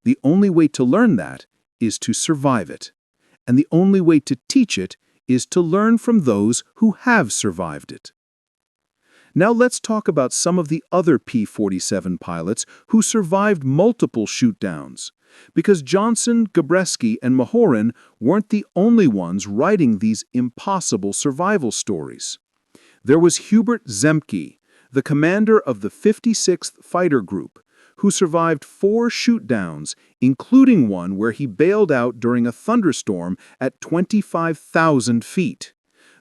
The only way to learn that is to survive it, and the only way to teach it is to learn from those who have survived it. Now let's talk about some of the other P-47 pilots who survived multiple shoot-downs, because Johnson, Gabreski, and Mahurin weren't the only ones writing these impossible survival stories. There was Hubert Zemke, the commander of the 56th Fighter Group, who survived 4 shoot-downs, including one where he bailed out during a thunderstorm at 25,000 feet.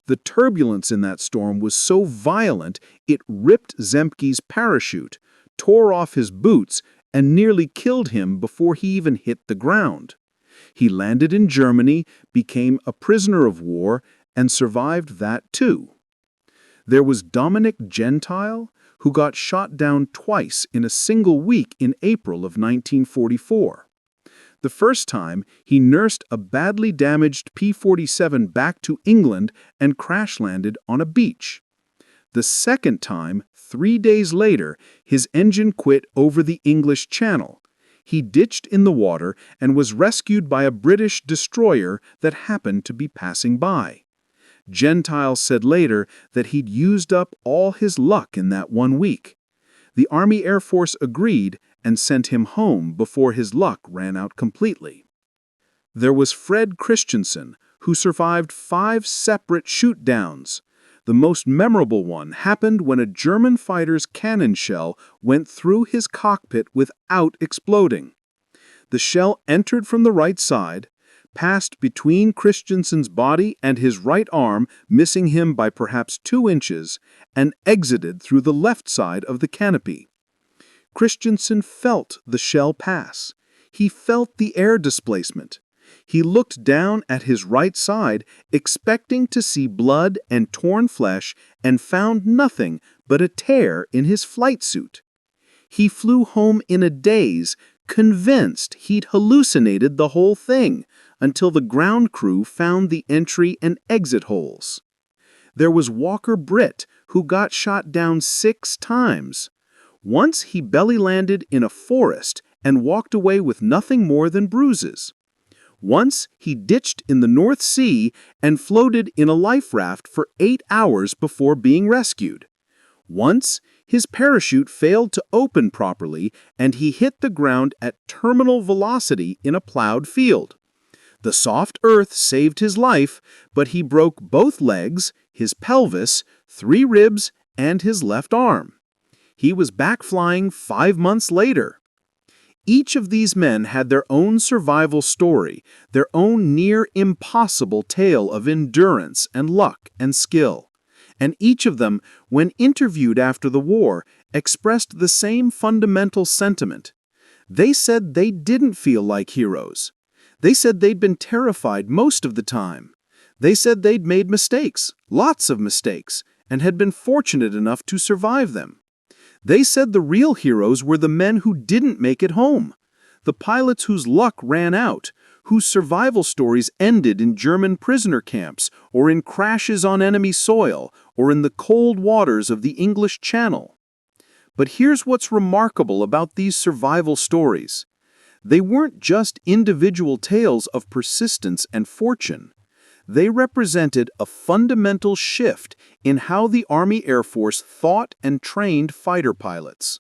The turbulence in that storm was so violent it ripped Zemke's parachute, tore off his boots, and nearly killed him before he even hit the ground. He landed in Germany, became a prisoner of war, and survived that too. There was Dominic Gentile, who got shot down twice in a single week in April of 1944. The first time, he nursed a badly damaged P-47 back to England and crash-landed on a beach. The second time, 3 days later, his engine quit over the English Channel. He ditched in the water and was rescued by a British destroyer that happened to be passing by. Gentile said later that he'd used up all his luck in that 1 week. The Army Air Force agreed and sent him home before his luck ran out completely. There was Fred Christensen, who survived 5 separate shoot-downs. The most memorable one happened when a German fighter's cannon shell went through his cockpit without exploding. The shell entered from the right side, passed between Christensen's body and his right arm, missing him by perhaps 2 inches, and exited through the left side of the canopy. Christensen felt the shell pass. He felt the air displacement. He looked down at his right side, expecting to see blood and torn flesh, and found nothing but a tear in his flight suit. He flew home in a daze, convinced he'd hallucinated the whole thing, until the ground crew found the entry and exit holes. There was Walker Britt, who got shot down 6 times. Once he belly-landed in a forest and walked away with nothing more than bruises. Once he ditched in the North Sea and floated in a life raft for 8 hours before being rescued. Once his parachute failed to open properly and he hit the ground at terminal velocity in a plowed field. The soft earth saved his life, but he broke both legs, his pelvis, 3 ribs, and his left arm. He was back flying 5 months later. Each of these men had their own survival story, their own near-impossible tale of endurance and luck and skill. And each of them, when interviewed after the war, expressed the same fundamental sentiment. They said they didn't feel like heroes. They said they'd been terrified most of the time. They said they'd made mistakes, lots of mistakes, and had been fortunate enough to survive them. They said the real heroes were the men who didn't make it home, the pilots whose luck ran out, whose survival stories ended in German prisoner camps, or in crashes on enemy soil, or in the cold waters of the English Channel. But here's what's remarkable about these survival stories. They weren't just individual tales of persistence and fortune. They represented a fundamental shift in how the Army Air Force thought and trained fighter pilots.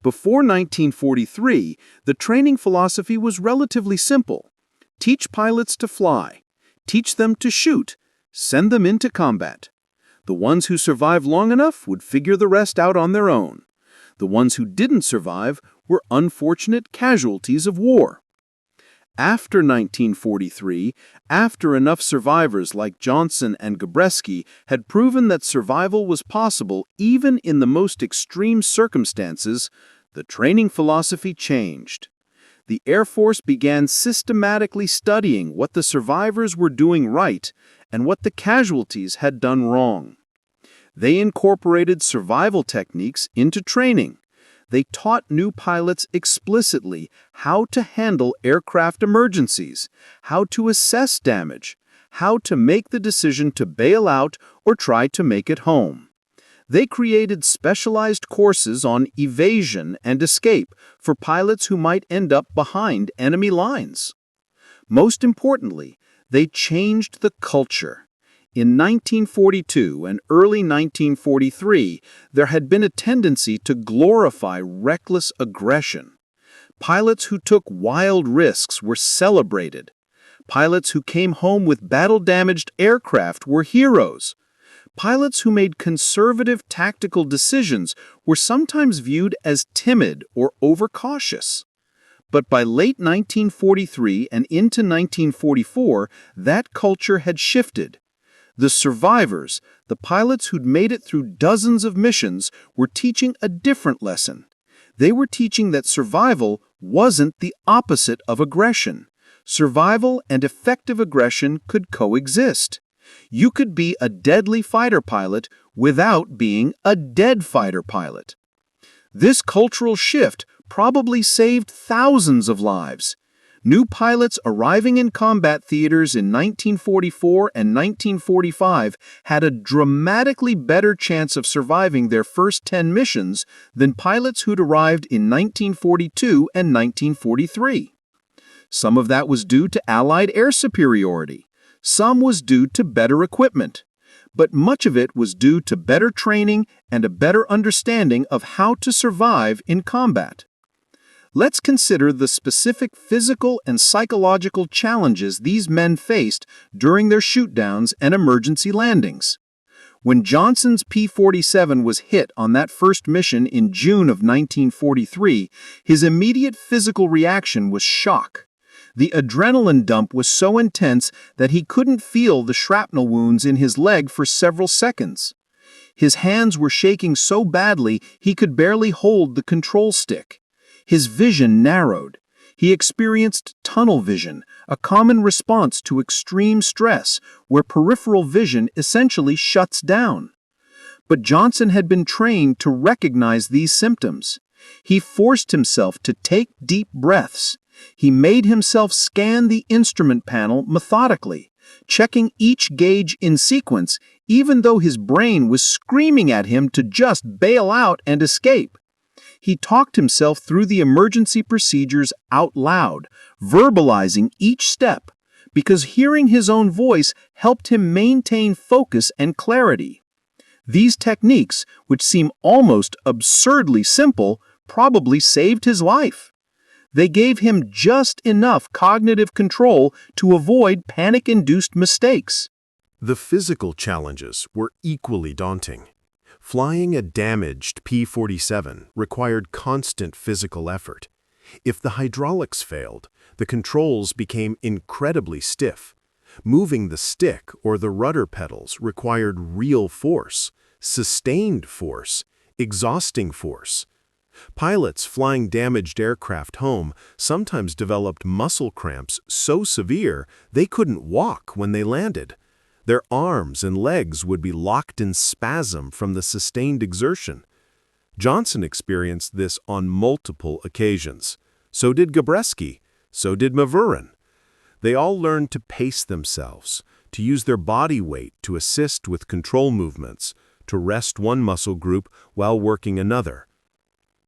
Before 1943, the training philosophy was relatively simple. Teach pilots to fly. Teach them to shoot. Send them into combat. The ones who survived long enough would figure the rest out on their own. The ones who didn't survive were unfortunate casualties of war. After 1943, after enough survivors like Johnson and Gabreski had proven that survival was possible even in the most extreme circumstances, the training philosophy changed. The Air Force began systematically studying what the survivors were doing right and what the casualties had done wrong. They incorporated survival techniques into training. They taught new pilots explicitly how to handle aircraft emergencies, how to assess damage, how to make the decision to bail out or try to make it home. They created specialized courses on evasion and escape for pilots who might end up behind enemy lines. Most importantly, they changed the culture. In 1942 and early 1943, there had been a tendency to glorify reckless aggression. Pilots who took wild risks were celebrated. Pilots who came home with battle-damaged aircraft were heroes. Pilots who made conservative tactical decisions were sometimes viewed as timid or overcautious. But by late 1943 and into 1944, that culture had shifted. The survivors, the pilots who'd made it through dozens of missions, were teaching a different lesson. They were teaching that survival wasn't the opposite of aggression. Survival and effective aggression could coexist. You could be a deadly fighter pilot without being a dead fighter pilot. This cultural shift probably saved thousands of lives. New pilots arriving in combat theaters in 1944 and 1945 had a dramatically better chance of surviving their first 10 missions than pilots who'd arrived in 1942 and 1943. Some of that was due to Allied air superiority. Some was due to better equipment. But much of it was due to better training and a better understanding of how to survive in combat. Let's consider the specific physical and psychological challenges these men faced during their shootdowns and emergency landings. When Johnson's P-47 was hit on that first mission in June of 1943, his immediate physical reaction was shock. The adrenaline dump was so intense that he couldn't feel the shrapnel wounds in his leg for several seconds. His hands were shaking so badly he could barely hold the control stick. His vision narrowed. He experienced tunnel vision, a common response to extreme stress, where peripheral vision essentially shuts down. But Johnson had been trained to recognize these symptoms. He forced himself to take deep breaths. He made himself scan the instrument panel methodically, checking each gauge in sequence, even though his brain was screaming at him to just bail out and escape. He talked himself through the emergency procedures out loud, verbalizing each step, because hearing his own voice helped him maintain focus and clarity. These techniques, which seem almost absurdly simple, probably saved his life. They gave him just enough cognitive control to avoid panic-induced mistakes. The physical challenges were equally daunting. Flying a damaged P-47 required constant physical effort. If the hydraulics failed, the controls became incredibly stiff. Moving the stick or the rudder pedals required real force, sustained force, exhausting force. Pilots flying damaged aircraft home sometimes developed muscle cramps so severe they couldn't walk when they landed. Their arms and legs would be locked in spasm from the sustained exertion. Johnson experienced this on multiple occasions. So did Gabreski. So did Mahurin. They all learned to pace themselves, to use their body weight to assist with control movements, to rest one muscle group while working another.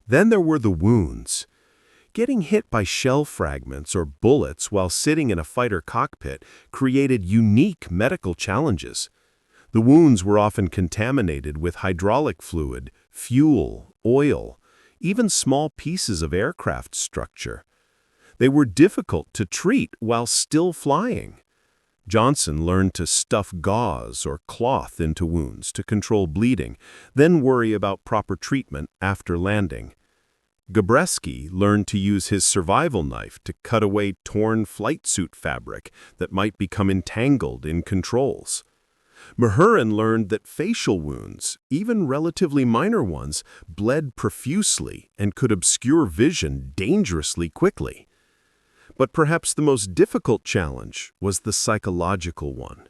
Then there were the wounds. Getting hit by shell fragments or bullets while sitting in a fighter cockpit created unique medical challenges. The wounds were often contaminated with hydraulic fluid, fuel, oil, even small pieces of aircraft structure. They were difficult to treat while still flying. Johnson learned to stuff gauze or cloth into wounds to control bleeding, then worry about proper treatment after landing. Gabreski learned to use his survival knife to cut away torn flight suit fabric that might become entangled in controls. Mahurin learned that facial wounds, even relatively minor ones, bled profusely and could obscure vision dangerously quickly. But perhaps the most difficult challenge was the psychological one.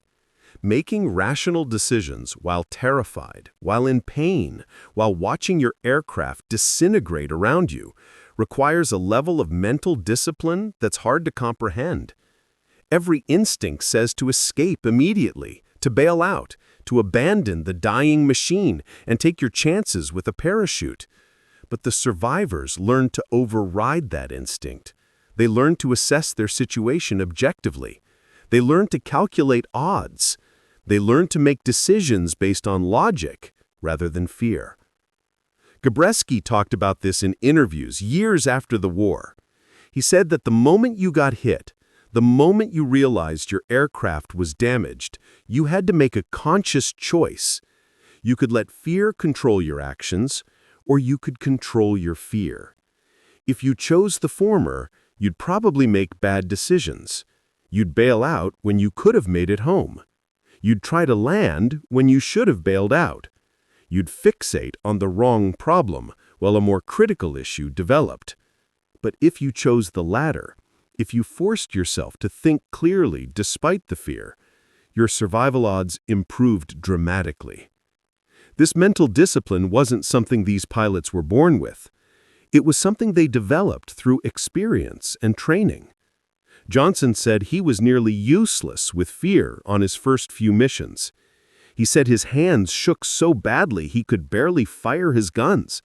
Making rational decisions while terrified, while in pain, while watching your aircraft disintegrate around you requires a level of mental discipline that's hard to comprehend. Every instinct says to escape immediately, to bail out, to abandon the dying machine and take your chances with a parachute. But the survivors learned to override that instinct. They learned to assess their situation objectively. They learned to calculate odds. They learned to make decisions based on logic rather than fear. Gabreski talked about this in interviews years after the war. He said that the moment you got hit, the moment you realized your aircraft was damaged, you had to make a conscious choice. You could let fear control your actions, or you could control your fear. If you chose the former, you'd probably make bad decisions. You'd bail out when you could have made it home. You'd try to land when you should have bailed out. You'd fixate on the wrong problem while a more critical issue developed. But if you chose the latter, if you forced yourself to think clearly despite the fear, your survival odds improved dramatically. This mental discipline wasn't something these pilots were born with. It was something they developed through experience and training. Johnson said he was nearly useless with fear on his first few missions. He said his hands shook so badly he could barely fire his guns.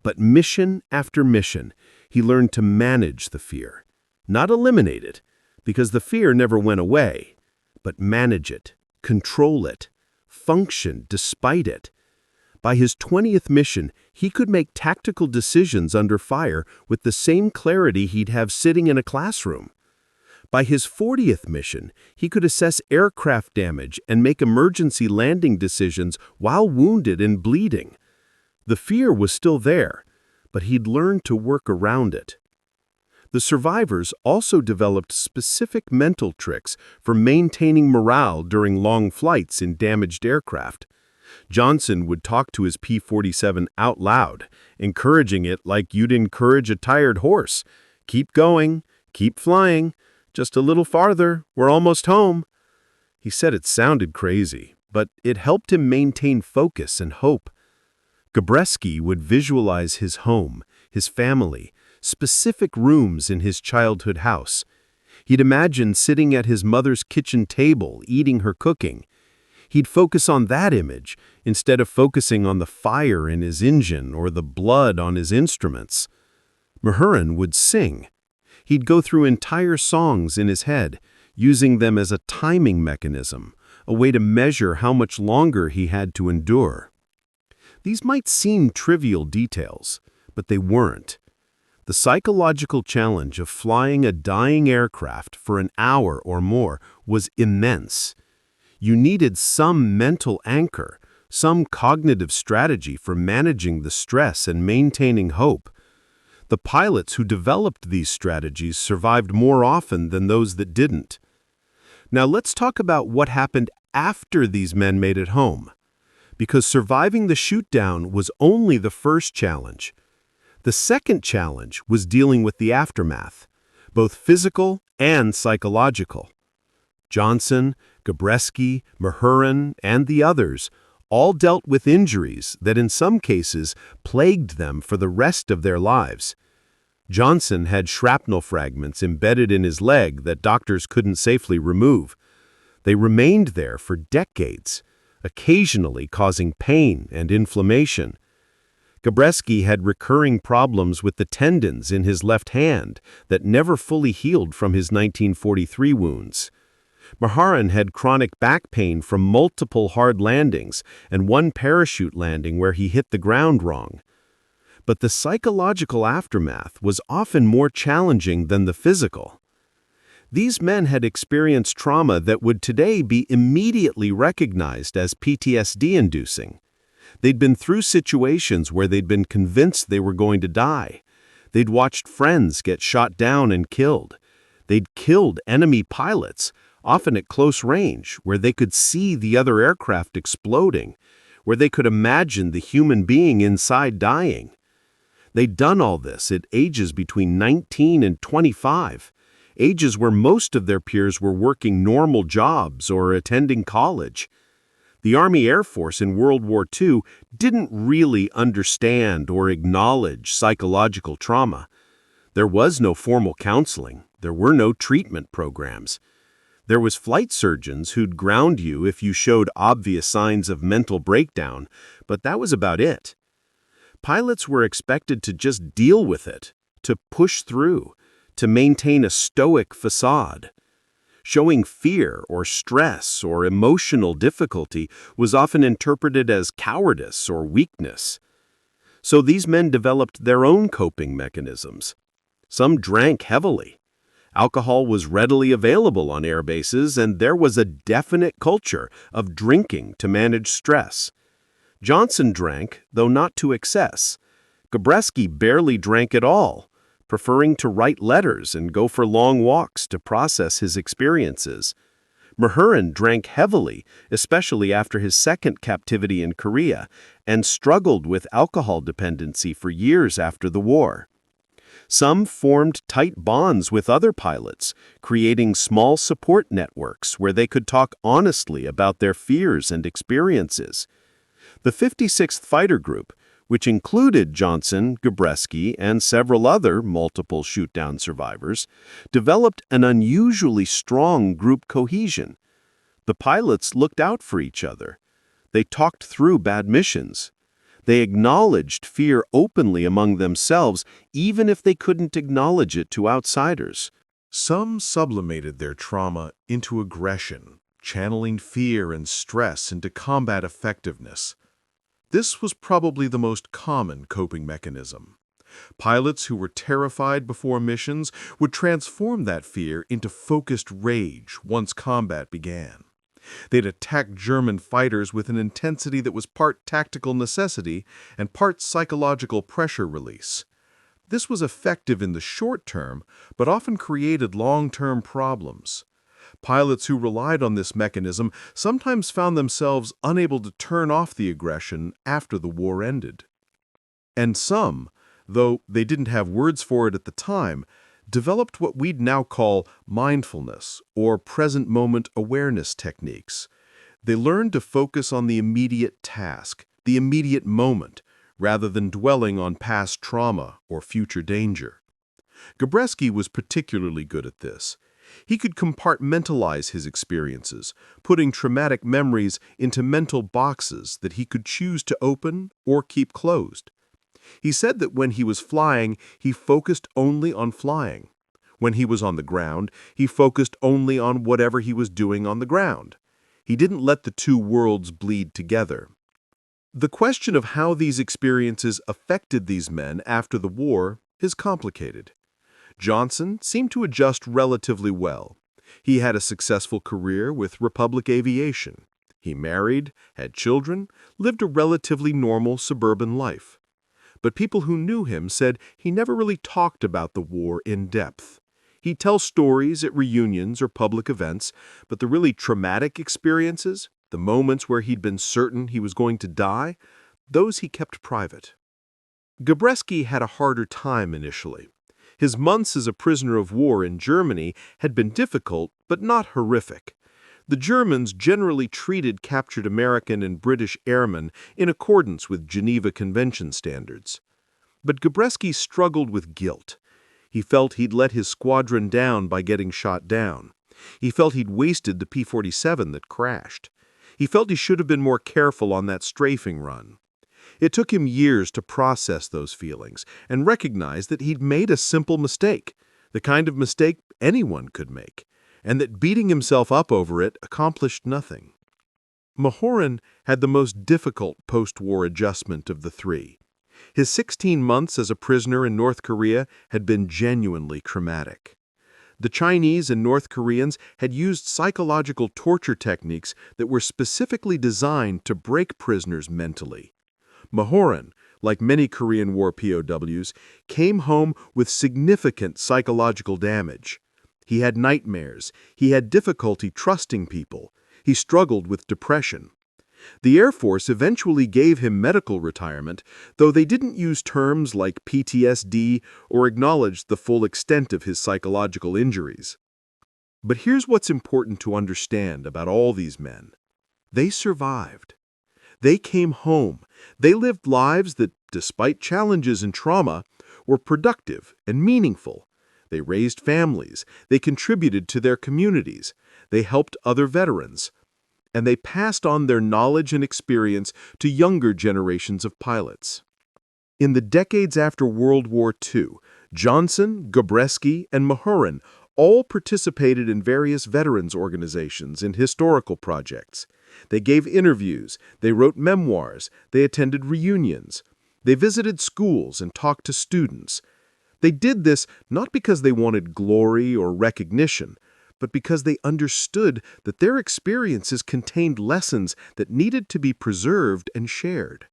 But mission after mission, he learned to manage the fear. Not eliminate it, because the fear never went away, but manage it, control it, function despite it. By his 20th mission, he could make tactical decisions under fire with the same clarity he'd have sitting in a classroom. By his 40th mission, he could assess aircraft damage and make emergency landing decisions while wounded and bleeding. The fear was still there, but he'd learned to work around it. The survivors also developed specific mental tricks for maintaining morale during long flights in damaged aircraft. Johnson would talk to his P-47 out loud, encouraging it like you'd encourage a tired horse. Keep going, keep flying, just a little farther, we're almost home. He said it sounded crazy, but it helped him maintain focus and hope. Gabreski would visualize his home, his family, specific rooms in his childhood house. He'd imagine sitting at his mother's kitchen table, eating her cooking. He'd focus on that image instead of focusing on the fire in his engine or the blood on his instruments. Mahurin would sing. He'd go through entire songs in his head, using them as a timing mechanism, a way to measure how much longer he had to endure. These might seem trivial details, but they weren't. The psychological challenge of flying a dying aircraft for an hour or more was immense. You needed some mental anchor, some cognitive strategy for managing the stress and maintaining hope. The pilots who developed these strategies survived more often than those that didn't. Now let's talk about what happened after these men made it home, because surviving the shoot-down was only the first challenge. The second challenge was dealing with the aftermath, both physical and psychological. Johnson, Gabreski, Mahurin, and the others all dealt with injuries that in some cases plagued them for the rest of their lives. Johnson had shrapnel fragments embedded in his leg that doctors couldn't safely remove. They remained there for decades, occasionally causing pain and inflammation. Gabreski had recurring problems with the tendons in his left hand that never fully healed from his 1943 wounds. Mahurin had chronic back pain from multiple hard landings and one parachute landing where he hit the ground wrong. But the psychological aftermath was often more challenging than the physical. These men had experienced trauma that would today be immediately recognized as PTSD-inducing. They'd been through situations where they'd been convinced they were going to die. They'd watched friends get shot down and killed. They'd killed enemy pilots, often at close range, where they could see the other aircraft exploding, where they could imagine the human being inside dying. They'd done all this at ages between 19 and 25, ages where most of their peers were working normal jobs or attending college. The Army Air Force in World War II didn't really understand or acknowledge psychological trauma. There was no formal counseling. There were no treatment programs. There was flight surgeons who'd ground you if you showed obvious signs of mental breakdown, but that was about it. Pilots were expected to just deal with it, to push through, to maintain a stoic facade. Showing fear or stress or emotional difficulty was often interpreted as cowardice or weakness. So these men developed their own coping mechanisms. Some drank heavily. Alcohol was readily available on air bases, and there was a definite culture of drinking to manage stress. Johnson drank, though not to excess. Gabreski barely drank at all, preferring to write letters and go for long walks to process his experiences. Mahurin drank heavily, especially after his second captivity in Korea, and struggled with alcohol dependency for years after the war. Some formed tight bonds with other pilots, creating small support networks where they could talk honestly about their fears and experiences. The 56th Fighter Group, which included Johnson, Gabreski, and several other multiple shoot-down survivors, developed an unusually strong group cohesion. The pilots looked out for each other. They talked through bad missions. They acknowledged fear openly among themselves, even if they couldn't acknowledge it to outsiders. Some sublimated their trauma into aggression, channeling fear and stress into combat effectiveness. This was probably the most common coping mechanism. Pilots who were terrified before missions would transform that fear into focused rage once combat began. They'd attack German fighters with an intensity that was part tactical necessity and part psychological pressure release. This was effective in the short term, but often created long-term problems. Pilots who relied on this mechanism sometimes found themselves unable to turn off the aggression after the war ended. And some, though they didn't have words for it at the time, developed what we'd now call mindfulness or present moment awareness techniques. They learned to focus on the immediate task, the immediate moment, rather than dwelling on past trauma or future danger. Gabreski was particularly good at this. He could compartmentalize his experiences, putting traumatic memories into mental boxes that he could choose to open or keep closed. He said that when he was flying, he focused only on flying. When he was on the ground, he focused only on whatever he was doing on the ground. He didn't let the two worlds bleed together. The question of how these experiences affected these men after the war is complicated. Johnson seemed to adjust relatively well. He had a successful career with Republic Aviation. He married, had children, lived a relatively normal suburban life. But people who knew him said he never really talked about the war in depth. He'd tell stories at reunions or public events, but the really traumatic experiences, the moments where he'd been certain he was going to die, those he kept private. Gabreski had a harder time initially. His months as a prisoner of war in Germany had been difficult, but not horrific. The Germans generally treated captured American and British airmen in accordance with Geneva Convention standards. But Gabreski struggled with guilt. He felt he'd let his squadron down by getting shot down. He felt he'd wasted the P-47 that crashed. He felt he should have been more careful on that strafing run. It took him years to process those feelings and recognize that he'd made a simple mistake, the kind of mistake anyone could make, and that beating himself up over it accomplished nothing. Mahurin had the most difficult post-war adjustment of the three. His 16 months as a prisoner in North Korea had been genuinely traumatic. The Chinese and North Koreans had used psychological torture techniques that were specifically designed to break prisoners mentally. Mahurin, like many Korean War POWs, came home with significant psychological damage. He had nightmares. He had difficulty trusting people. He struggled with depression. The Air Force eventually gave him medical retirement, though they didn't use terms like PTSD or acknowledge the full extent of his psychological injuries. But here's what's important to understand about all these men. They survived. They came home. They lived lives that, despite challenges and trauma, were productive and meaningful. They raised families. They contributed to their communities. They helped other veterans. And they passed on their knowledge and experience to younger generations of pilots. In the decades after World War II, Johnson, Gabreski, and Mahurin all participated in various veterans organizations and historical projects. They gave interviews, they wrote memoirs, they attended reunions. They visited schools and talked to students. They did this not because they wanted glory or recognition, but because they understood that their experiences contained lessons that needed to be preserved and shared.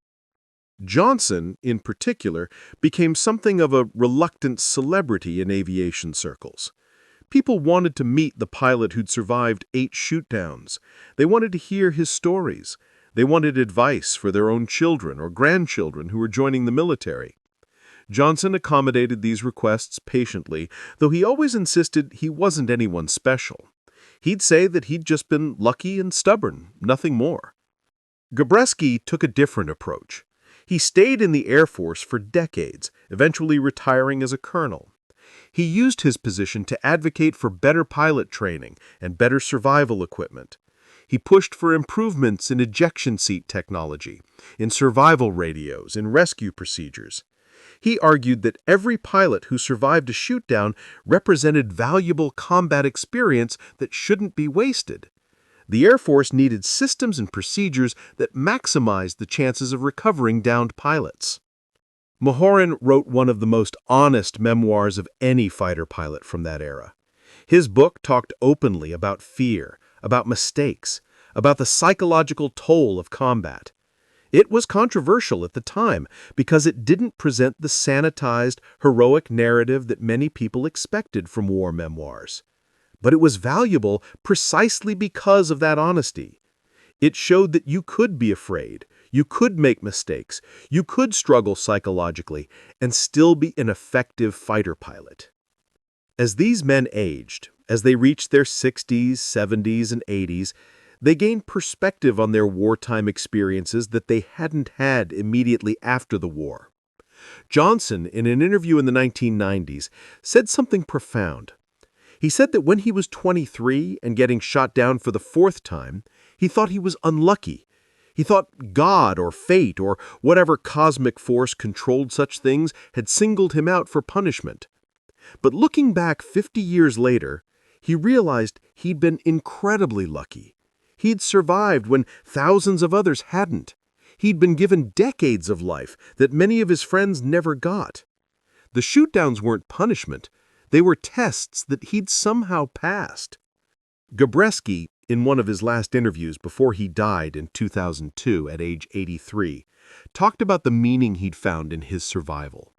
Johnson, in particular, became something of a reluctant celebrity in aviation circles. People wanted to meet the pilot who'd survived 8 shootdowns. They wanted to hear his stories. They wanted advice for their own children or grandchildren who were joining the military. Johnson accommodated these requests patiently, though he always insisted he wasn't anyone special. He'd say that he'd just been lucky and stubborn, nothing more. Gabreski took a different approach. He stayed in the Air Force for decades, eventually retiring as a colonel. He used his position to advocate for better pilot training and better survival equipment. He pushed for improvements in ejection seat technology, in survival radios, in rescue procedures. He argued that every pilot who survived a shootdown represented valuable combat experience that shouldn't be wasted. The Air Force needed systems and procedures that maximized the chances of recovering downed pilots. Mahurin wrote one of the most honest memoirs of any fighter pilot from that era. His book talked openly about fear, about mistakes, about the psychological toll of combat. It was controversial at the time because it didn't present the sanitized, heroic narrative that many people expected from war memoirs. But it was valuable precisely because of that honesty. It showed that you could be afraid, you could make mistakes, you could struggle psychologically, and still be an effective fighter pilot. As these men aged, as they reached their 60s, 70s, and 80s, they gained perspective on their wartime experiences that they hadn't had immediately after the war. Johnson, in an interview in the 1990s, said something profound. He said that when he was 23 and getting shot down for the 4th time, he thought he was unlucky. He thought God or fate or whatever cosmic force controlled such things had singled him out for punishment. But looking back 50 years later, he realized he'd been incredibly lucky. He'd survived when thousands of others hadn't. He'd been given decades of life that many of his friends never got. The shootdowns weren't punishment. They were tests that he'd somehow passed. Gabreski, in one of his last interviews before he died in 2002 at age 83, talked about the meaning he'd found in his survival.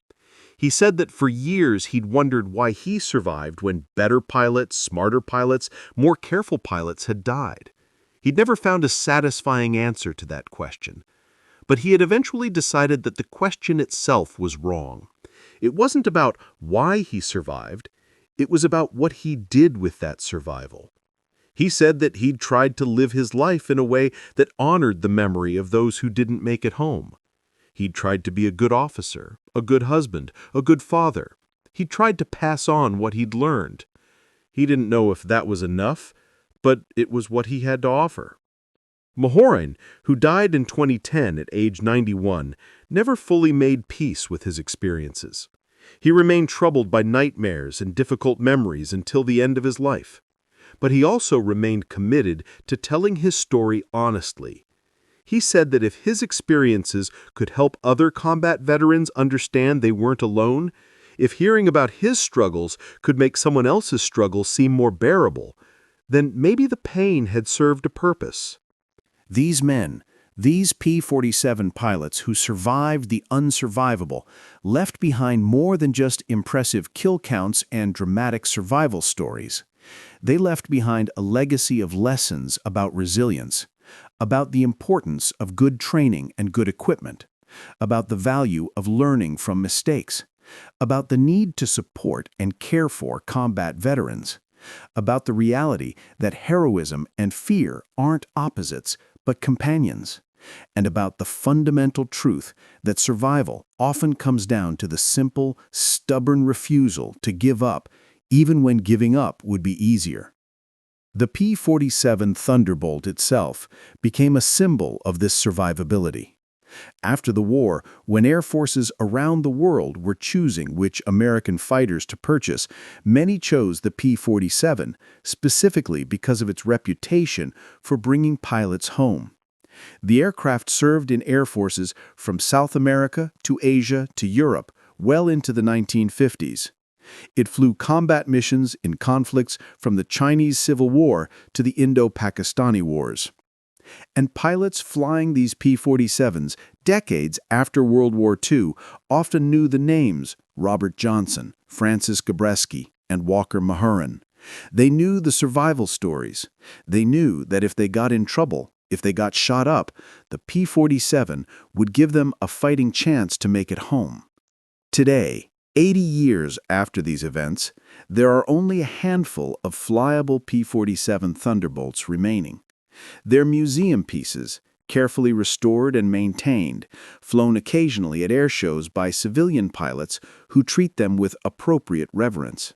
He said that for years he'd wondered why he survived when better pilots, smarter pilots, more careful pilots had died. He'd never found a satisfying answer to that question. But he had eventually decided that the question itself was wrong. It wasn't about why he survived. It was about what he did with that survival. He said that he'd tried to live his life in a way that honored the memory of those who didn't make it home. He'd tried to be a good officer, a good husband, a good father. He tried to pass on what he'd learned. He didn't know if that was enough, but it was what he had to offer. Mahurin, who died in 2010 at age 91, never fully made peace with his experiences. He remained troubled by nightmares and difficult memories until the end of his life. But he also remained committed to telling his story honestly. He said that if his experiences could help other combat veterans understand they weren't alone, if hearing about his struggles could make someone else's struggles seem more bearable, then maybe the pain had served a purpose. These men, these P-47 pilots who survived the unsurvivable, left behind more than just impressive kill counts and dramatic survival stories. They left behind a legacy of lessons about resilience, about the importance of good training and good equipment, about the value of learning from mistakes, about the need to support and care for combat veterans, about the reality that heroism and fear aren't opposites, but companions, and about the fundamental truth that survival often comes down to the simple, stubborn refusal to give up, even when giving up would be easier. The P-47 Thunderbolt itself became a symbol of this survivability. After the war, when air forces around the world were choosing which American fighters to purchase, many chose the P-47, specifically because of its reputation for bringing pilots home. The aircraft served in air forces from South America to Asia to Europe well into the 1950s. It flew combat missions in conflicts from the Chinese Civil War to the Indo-Pakistani Wars. And pilots flying these P-47s decades after World War II often knew the names Robert Johnson, Francis Gabreski, and Walker Mahurin. They knew the survival stories. They knew that if they got in trouble, if they got shot up, the P-47 would give them a fighting chance to make it home. Today, 80 years after these events, there are only a handful of flyable P-47 Thunderbolts remaining. They're museum pieces, carefully restored and maintained, flown occasionally at air shows by civilian pilots who treat them with appropriate reverence.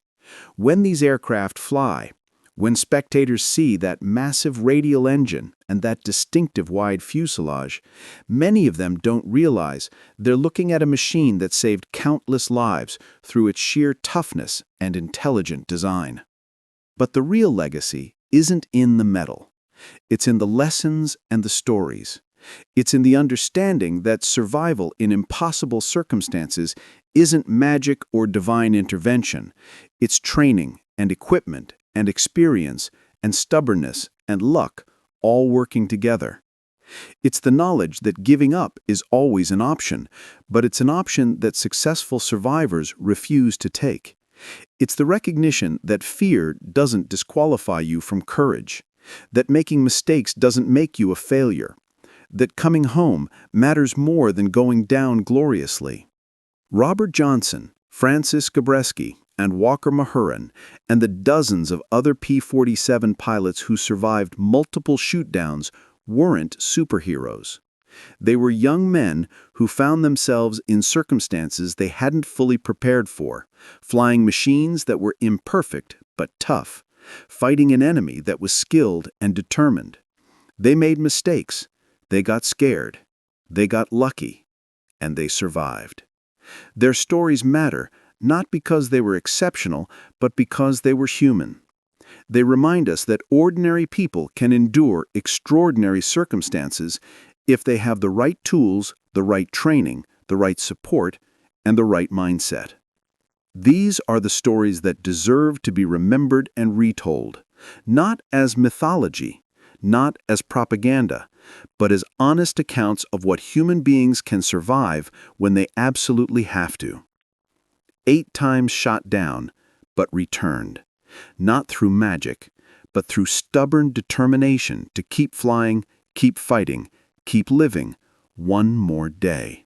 When these aircraft fly, when spectators see that massive radial engine and that distinctive wide fuselage, many of them don't realize they're looking at a machine that saved countless lives through its sheer toughness and intelligent design. But the real legacy isn't in the metal. It's in the lessons and the stories. It's in the understanding that survival in impossible circumstances isn't magic or divine intervention. It's training and equipment and experience and stubbornness and luck all working together. It's the knowledge that giving up is always an option, but it's an option that successful survivors refuse to take. It's the recognition that fear doesn't disqualify you from courage, that making mistakes doesn't make you a failure, that coming home matters more than going down gloriously. Robert Johnson, Francis Gabreski, and Walker Mahurin, and the dozens of other P-47 pilots who survived multiple shootdowns weren't superheroes. They were young men who found themselves in circumstances they hadn't fully prepared for, flying machines that were imperfect but tough, fighting an enemy that was skilled and determined. They made mistakes, they got scared, they got lucky, and they survived. Their stories matter, not because they were exceptional, but because they were human. They remind us that ordinary people can endure extraordinary circumstances if they have the right tools, the right training, the right support, and the right mindset. These are the stories that deserve to be remembered and retold, not as mythology, not as propaganda, but as honest accounts of what human beings can survive when they absolutely have to. 8 times shot down, but returned, not through magic, but through stubborn determination to keep flying, keep fighting, keep living one more day.